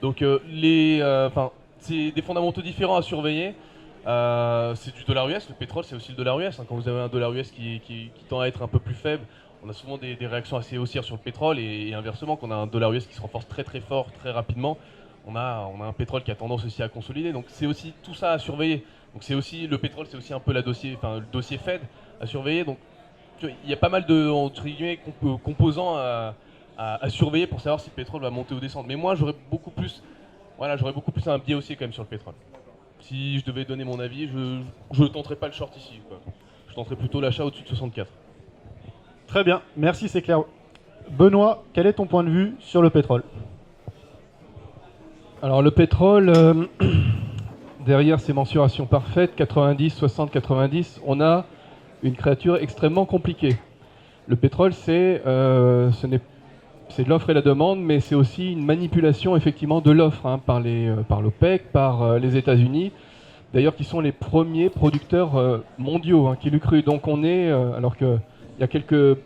Donc, c'est des fondamentaux différents à surveiller. C'est du dollar US, le pétrole, c'est aussi le dollar US. Hein. Quand vous avez un dollar US qui tend à être un peu plus faible, on a souvent des réactions assez haussières sur le pétrole et inversement, quand on a un dollar US qui se renforce très très fort, très rapidement, on a un pétrole qui a tendance aussi à consolider. Donc, c'est aussi tout ça à surveiller. Donc c'est aussi le pétrole, c'est aussi un peu le dossier Fed à surveiller. Donc il y a pas mal de entre guillemets, composants à surveiller pour savoir si le pétrole va monter ou descendre. Mais moi j'aurais beaucoup plus un biais haussier quand même sur le pétrole. Si je devais donner mon avis, je ne tenterais pas le short ici, quoi. Je tenterais plutôt l'achat au-dessus de 64. Très bien, merci, c'est clair. Benoît, quel est ton point de vue sur le pétrole? Alors le pétrole, derrière ces mensurations parfaites, 90, 60, 90, on a une créature extrêmement compliquée. Le pétrole, c'est de l'offre et la demande, mais c'est aussi une manipulation effectivement de l'offre par l'OPEC, par les États-Unis, d'ailleurs qui sont les premiers producteurs mondiaux, qui l'eût cru. Donc on est, alors qu'il y a quelques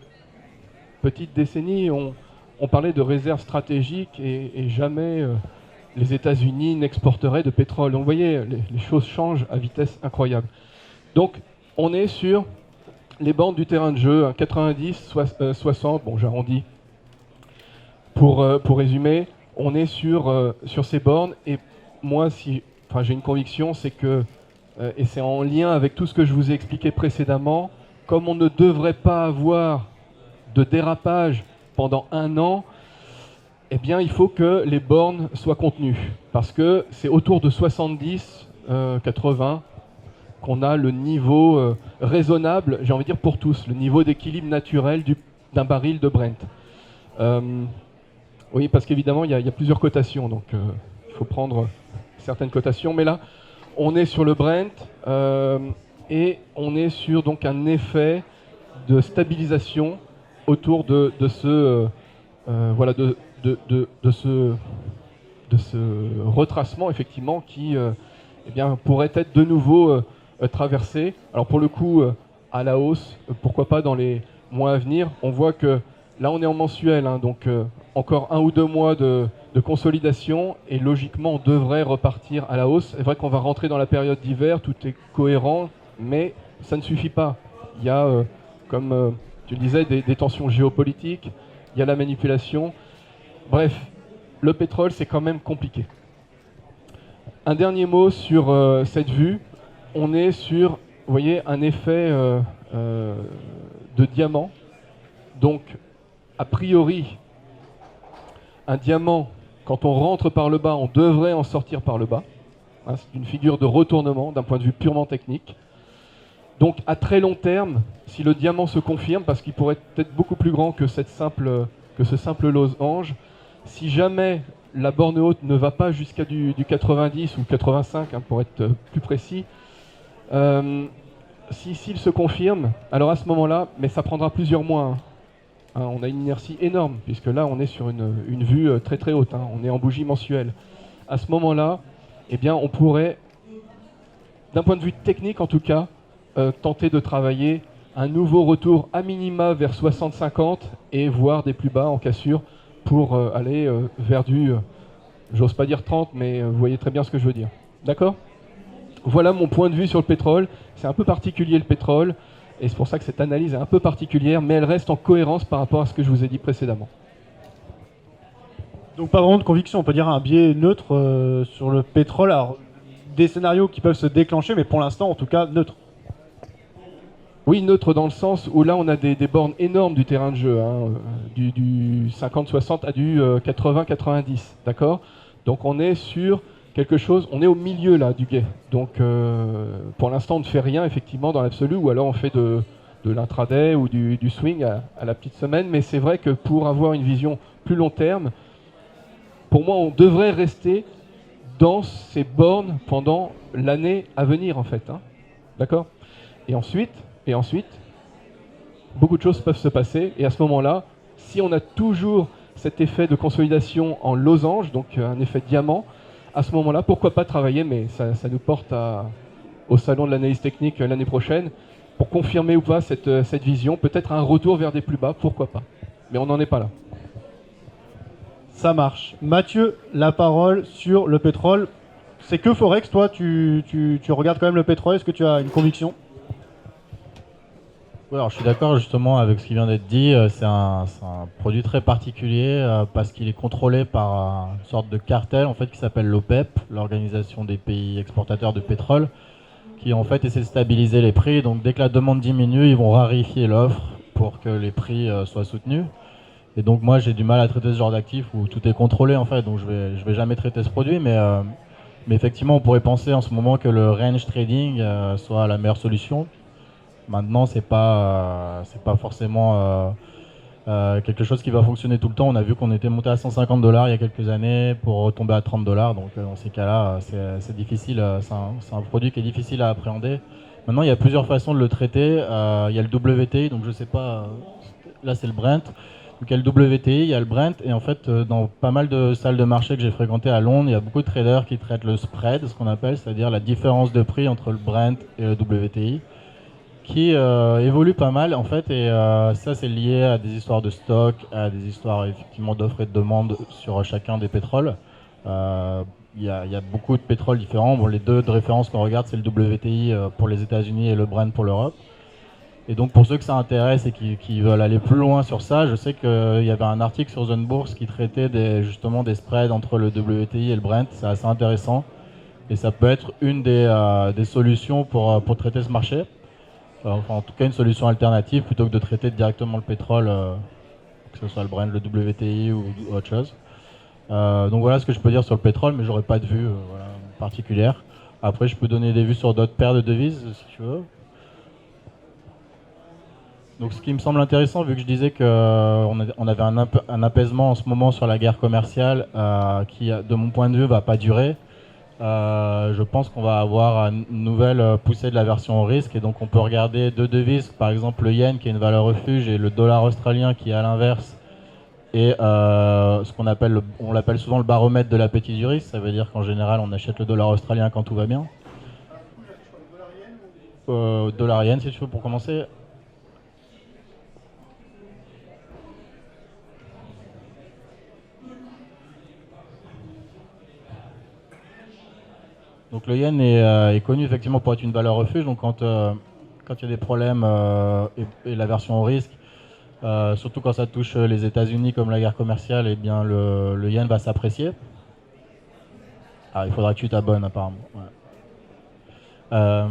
petites décennies, on parlait de réserves stratégiques et jamais les États-Unis n'exporteraient de pétrole. Donc vous voyez, les choses changent à vitesse incroyable. Donc on est sur les bandes du terrain de jeu, 90, 60, bon j'arrondis. Pour résumer, on est sur ces bornes et moi, j'ai une conviction, c'est que, et c'est en lien avec tout ce que je vous ai expliqué précédemment, comme on ne devrait pas avoir de dérapage pendant un an, eh bien, il faut que les bornes soient contenues. Parce que c'est autour de 70, 80 qu'on a le niveau raisonnable, j'ai envie de dire pour tous, le niveau d'équilibre naturel d'un baril de Brent. Oui, parce qu'évidemment, il y a plusieurs cotations, donc il faut prendre certaines cotations. Mais là, on est sur le Brent et on est sur donc un effet de stabilisation autour de ce retracement effectivement qui pourrait être de nouveau traversé. Alors pour le coup à la hausse, pourquoi pas dans les mois à venir. On voit que là on est en mensuel, donc encore 1 ou 2 mois de consolidation et logiquement on devrait repartir à la hausse. C'est vrai qu'on va rentrer dans la période d'hiver, tout est cohérent, mais ça ne suffit pas. Il y a, comme tu le disais, des tensions géopolitiques, il y a la manipulation. Bref, le pétrole, c'est quand même compliqué. Un dernier mot sur cette vue. On est sur, vous voyez, un effet de diamant. Donc, a priori, un diamant, quand on rentre par le bas, on devrait en sortir par le bas. C'est une figure de retournement d'un point de vue purement technique. Donc, à très long terme, si le diamant se confirme, parce qu'il pourrait être beaucoup plus grand que ce simple losange, si jamais la borne haute ne va pas jusqu'à du 90 ou 85, pour être plus précis, s'il se confirme, alors à ce moment-là, mais ça prendra plusieurs mois, on a une inertie énorme, puisque là on est sur une vue très très haute, on est en bougie mensuelle. À ce moment-là, eh bien, on pourrait, d'un point de vue technique en tout cas, tenter de travailler un nouveau retour à minima vers 60-50 et voire des plus bas en cassure pour aller vers du, j'ose pas dire 30, mais vous voyez très bien ce que je veux dire. D'accord ? Voilà mon point de vue sur le pétrole. C'est un peu particulier le pétrole, et c'est pour ça que cette analyse est un peu particulière, mais elle reste en cohérence par rapport à ce que je vous ai dit précédemment. Donc pas vraiment de conviction, on peut dire un biais neutre sur le pétrole. Alors, des scénarios qui peuvent se déclencher, mais pour l'instant, en tout cas, neutre. Oui, neutre dans le sens où là on a des bornes énormes du terrain de jeu, hein, du 50-60 à du 80-90, d'accord? Donc on est sur quelque chose, on est au milieu là du guet. Donc pour l'instant on ne fait rien effectivement dans l'absolu, ou alors on fait de l'intraday ou du swing à la petite semaine, mais c'est vrai que pour avoir une vision plus long terme, pour moi on devrait rester dans ces bornes pendant l'année à venir en fait, hein, d'accord? Et ensuite, beaucoup de choses peuvent se passer. Et à ce moment-là, si on a toujours cet effet de consolidation en losange, donc un effet diamant, à ce moment-là, pourquoi pas travailler, mais ça nous porte au salon de l'analyse technique l'année prochaine, pour confirmer ou pas cette vision, peut-être un retour vers des plus bas, pourquoi pas. Mais on n'en est pas là. Ça marche. Mathieu, la parole sur le pétrole. C'est que Forex, toi, tu regardes quand même le pétrole. Est-ce que tu as une conviction ? Oui, alors je suis d'accord justement avec ce qui vient d'être dit. C'est un produit très particulier parce qu'il est contrôlé par une sorte de cartel en fait qui s'appelle l'OPEP, l'Organisation des pays exportateurs de pétrole, qui en fait essaie de stabiliser les prix. Donc dès que la demande diminue, ils vont raréfier l'offre pour que les prix soient soutenus. Et donc moi j'ai du mal à traiter ce genre d'actifs où tout est contrôlé en fait, donc je vais jamais traiter ce produit, mais effectivement on pourrait penser en ce moment que le range trading soit la meilleure solution. Maintenant c'est pas forcément quelque chose qui va fonctionner tout le temps. On a vu qu'on était monté à $150 il y a quelques années pour retomber à $30, donc dans ces cas-là c'est difficile, c'est un produit qui est difficile à appréhender. Maintenant il y a plusieurs façons de le traiter, il y a le WTI, donc je sais pas, là c'est le Brent. Donc il y a le WTI, il y a le Brent, et en fait dans pas mal de salles de marché que j'ai fréquentées à Londres, il y a beaucoup de traders qui traitent le spread, ce qu'on appelle, c'est-à-dire la différence de prix entre le Brent et le WTI, qui évolue pas mal en fait, et ça c'est lié à des histoires de stock, à des histoires effectivement d'offres et de demande sur chacun des pétroles. Il y a beaucoup de pétroles différents. Bon, les deux de référence qu'on regarde, c'est le WTI pour les États-Unis et le Brent pour l'Europe. Et donc pour ceux que ça intéresse et qui veulent aller plus loin sur ça, je sais qu'il y avait un article sur Zone Bourse qui traitait justement des spreads entre le WTI et le Brent. C'est assez intéressant et ça peut être une des solutions pour traiter ce marché. Enfin, en tout cas une solution alternative plutôt que de traiter directement le pétrole, que ce soit le Brent, le WTI ou autre chose. Donc voilà ce que je peux dire sur le pétrole, mais j'aurais pas de vue particulière. Après je peux donner des vues sur d'autres paires de devises si tu veux. Donc ce qui me semble intéressant, vu que je disais qu'on avait un apaisement en ce moment sur la guerre commerciale qui, de mon point de vue, va pas durer, je pense qu'on va avoir une nouvelle poussée de la version au risque, et donc on peut regarder deux devises, par exemple le yen qui est une valeur refuge et le dollar australien qui est à l'inverse, et ce qu'on appelle, on l'appelle souvent le baromètre de l'appétit du risque. Ça veut dire qu'en général on achète le dollar australien quand tout va bien. Dollar yen si tu veux pour commencer. Donc le yen est connu effectivement pour être une valeur refuge, donc quand il y a des problèmes et la version au risque, surtout quand ça touche les États-Unis comme la guerre commerciale, eh bien le yen va s'apprécier. Ah, il faudra que tu t'abonnes apparemment. Ouais.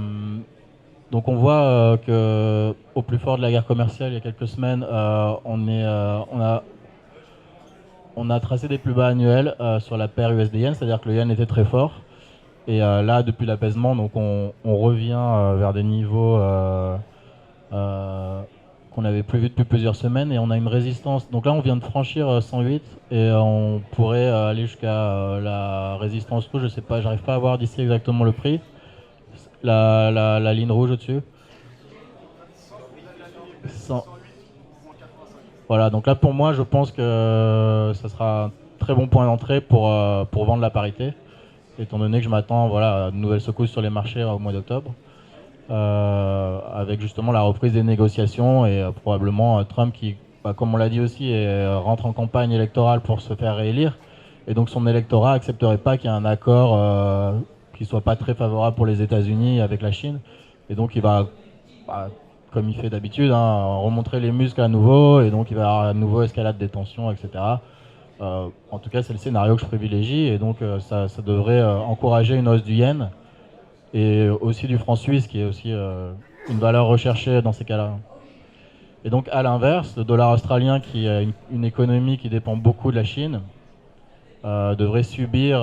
Donc on voit qu'au plus fort de la guerre commerciale il y a quelques semaines, on a tracé des plus bas annuels sur la paire USD-yen, c'est-à-dire que le yen était très fort. Et là, depuis l'apaisement, donc on revient vers des niveaux qu'on n'avait plus vus depuis plusieurs semaines, et on a une résistance. Donc là, on vient de franchir 108 et on pourrait aller jusqu'à la résistance rouge. Je sais pas, j'arrive pas à voir d'ici exactement le prix. La ligne rouge au-dessus. 100. Voilà, donc là pour moi, je pense que ça sera un très bon point d'entrée pour vendre la parité, étant donné que je m'attends à une nouvelle secousse sur les marchés au mois d'octobre, avec justement la reprise des négociations et probablement Trump qui, comme on l'a dit aussi, rentre en campagne électorale pour se faire réélire, et donc son électorat accepterait pas qu'il y ait un accord qui soit pas très favorable pour les États-Unis avec la Chine, et donc il va, comme il fait d'habitude, remontrer les muscles à nouveau, et donc il va y avoir à nouveau escalade des tensions, etc. En tout cas, c'est le scénario que je privilégie, et donc ça devrait encourager une hausse du yen. et aussi du franc suisse qui est aussi une valeur recherchée dans ces cas-là. Et donc à l'inverse, le dollar australien qui a une économie qui dépend beaucoup de la Chine devrait subir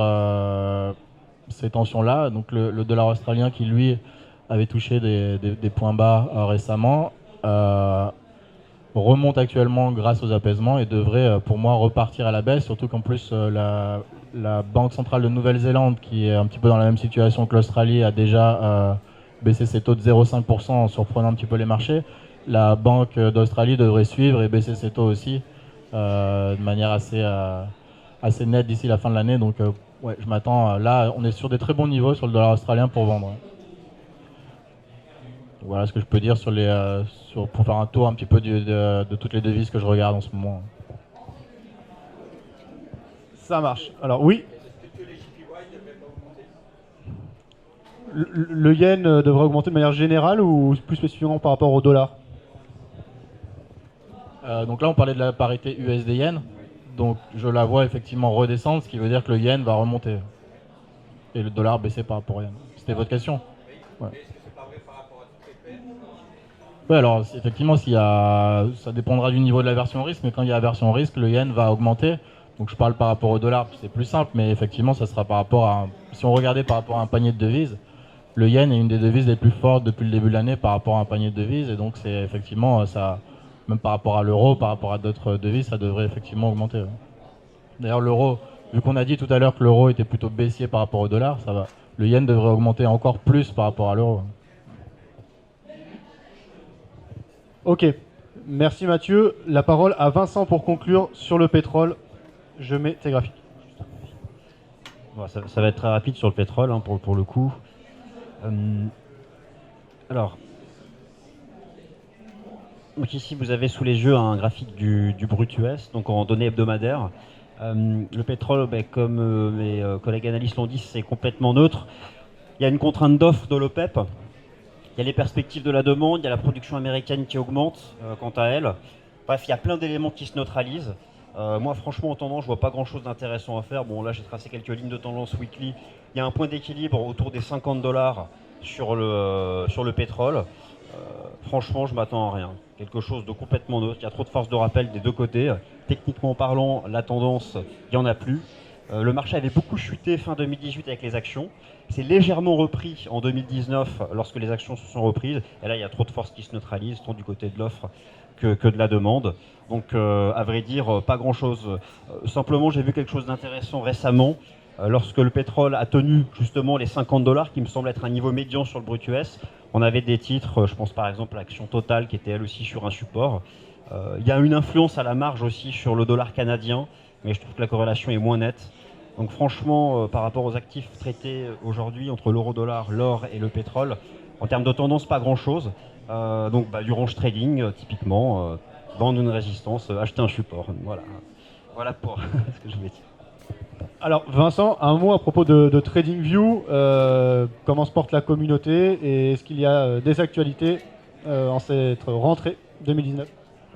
ces tensions-là. Donc le dollar australien qui lui avait touché des points bas récemment remonte actuellement grâce aux apaisements et devrait pour moi repartir à la baisse, surtout qu'en plus la Banque centrale de Nouvelle-Zélande, qui est un petit peu dans la même situation que l'Australie, a déjà baissé ses taux de 0,5% en surprenant un petit peu les marchés. La Banque d'Australie devrait suivre et baisser ses taux aussi de manière assez nette d'ici la fin de l'année. Donc ouais, je m'attends, là on est sur des très bons niveaux sur le dollar australien pour vendre. Voilà ce que je peux dire pour faire un tour un petit peu de toutes les devises que je regarde en ce moment. Ça marche. Alors oui. Le yen devrait augmenter de manière générale ou plus spécifiquement par rapport au dollar? Donc là on parlait de la parité USD-yen. Donc je la vois effectivement redescendre, ce qui veut dire que le yen va remonter. Et le dollar baisser par rapport au yen. C'était votre question? Ouais. Oui, alors effectivement, ça dépendra du niveau de l'aversion au risque, mais quand il y a aversion au risque, le yen va augmenter. Donc je parle par rapport au dollar, c'est plus simple, mais effectivement, ça sera par rapport à... Si on regardait par rapport à un panier de devises, le yen est une des devises les plus fortes depuis le début de l'année par rapport à un panier de devises, et donc c'est effectivement, ça, même par rapport à l'euro, par rapport à d'autres devises, ça devrait effectivement augmenter. Ouais. D'ailleurs, l'euro, vu qu'on a dit tout à l'heure que l'euro était plutôt baissier par rapport au dollar, ça va. Le yen devrait augmenter encore plus par rapport à l'euro. Ok, merci Mathieu. La parole à Vincent pour conclure sur le pétrole. Je mets tes graphiques. Bon, ça va être très rapide sur le pétrole hein, pour le coup. Alors, donc ici vous avez sous les yeux un graphique du brut US, donc en données hebdomadaires. Le pétrole, comme mes collègues analystes l'ont dit, c'est complètement neutre. Il y a une contrainte d'offre de l'OPEP. Il y a les perspectives de la demande, il y a la production américaine qui augmente quant à elle. Bref, il y a plein d'éléments qui se neutralisent. Moi, franchement, en tendance, je vois pas grand-chose d'intéressant à faire. Bon, là, j'ai tracé quelques lignes de tendance weekly. Il y a un point d'équilibre autour des $50 sur le pétrole. Franchement, je m'attends à rien. Quelque chose de complètement neutre. Il y a trop de force de rappel des deux côtés. Techniquement parlant, la tendance, il n'y en a plus. Le marché avait beaucoup chuté fin 2018 avec les actions. C'est légèrement repris en 2019 lorsque les actions se sont reprises. Et là, il y a trop de forces qui se neutralisent, tant du côté de l'offre que de la demande. Donc, à vrai dire, pas grand-chose. Simplement, j'ai vu quelque chose d'intéressant récemment. Lorsque le pétrole a tenu justement les $50, qui me semble être un niveau médian sur le brut US, on avait des titres, je pense par exemple à l'action Total, qui était elle aussi sur un support. Il y a une influence à la marge aussi sur le dollar canadien, mais je trouve que la corrélation est moins nette. Donc franchement, par rapport aux actifs traités aujourd'hui entre l'euro-dollar, l'or et le pétrole, en termes de tendance, pas grand-chose. Donc du range trading, typiquement, vendre une résistance, acheter un support. Voilà pour ce que je voulais dire. Alors Vincent, un mot à propos de TradingView. Comment se porte la communauté et est-ce qu'il y a des actualités en cette rentrée 2019?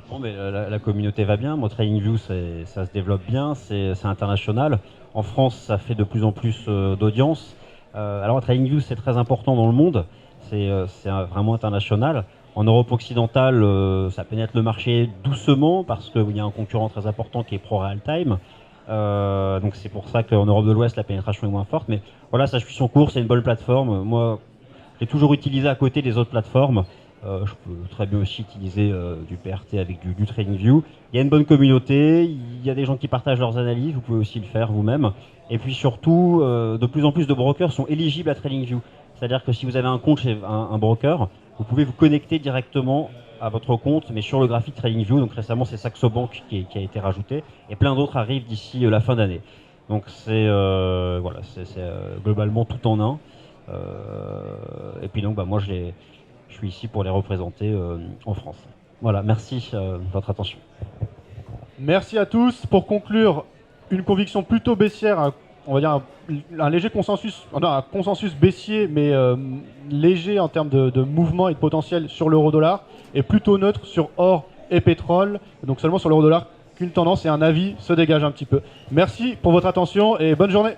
Bon, mais la communauté va bien. Moi, TradingView, ça se développe bien. C'est international. En France, ça fait de plus en plus d'audience. Alors, TradingView, c'est très important dans le monde. C'est vraiment international. En Europe occidentale, ça pénètre le marché doucement parce qu'il y a un concurrent très important qui est ProRealTime. Donc c'est pour ça qu'en Europe de l'Ouest, la pénétration est moins forte. Mais voilà, ça suit son cours. C'est une bonne plateforme. Moi, j'ai toujours utilisé à côté des autres plateformes. Je peux très bien aussi utiliser du PRT avec du TradingView. Il y a une bonne communauté, il y a des gens qui partagent leurs analyses, vous pouvez aussi le faire vous-même. Et puis surtout, de plus en plus de brokers sont éligibles à TradingView. C'est-à-dire que si vous avez un compte chez un broker, vous pouvez vous connecter directement à votre compte, mais sur le graphique TradingView. Donc récemment, c'est Saxo Bank qui a été rajouté. Et plein d'autres arrivent d'ici la fin d'année. Donc c'est globalement tout en un. Et puis donc, moi, je suis ici pour les représenter en France. Voilà, merci de votre attention. Merci à tous. Pour conclure, une conviction plutôt baissière, on va dire un léger consensus, un consensus baissier, mais léger en termes de mouvement et de potentiel sur l'euro-dollar, et plutôt neutre sur or et pétrole. Donc seulement sur l'euro-dollar qu'une tendance et un avis se dégagent un petit peu. Merci pour votre attention et bonne journée.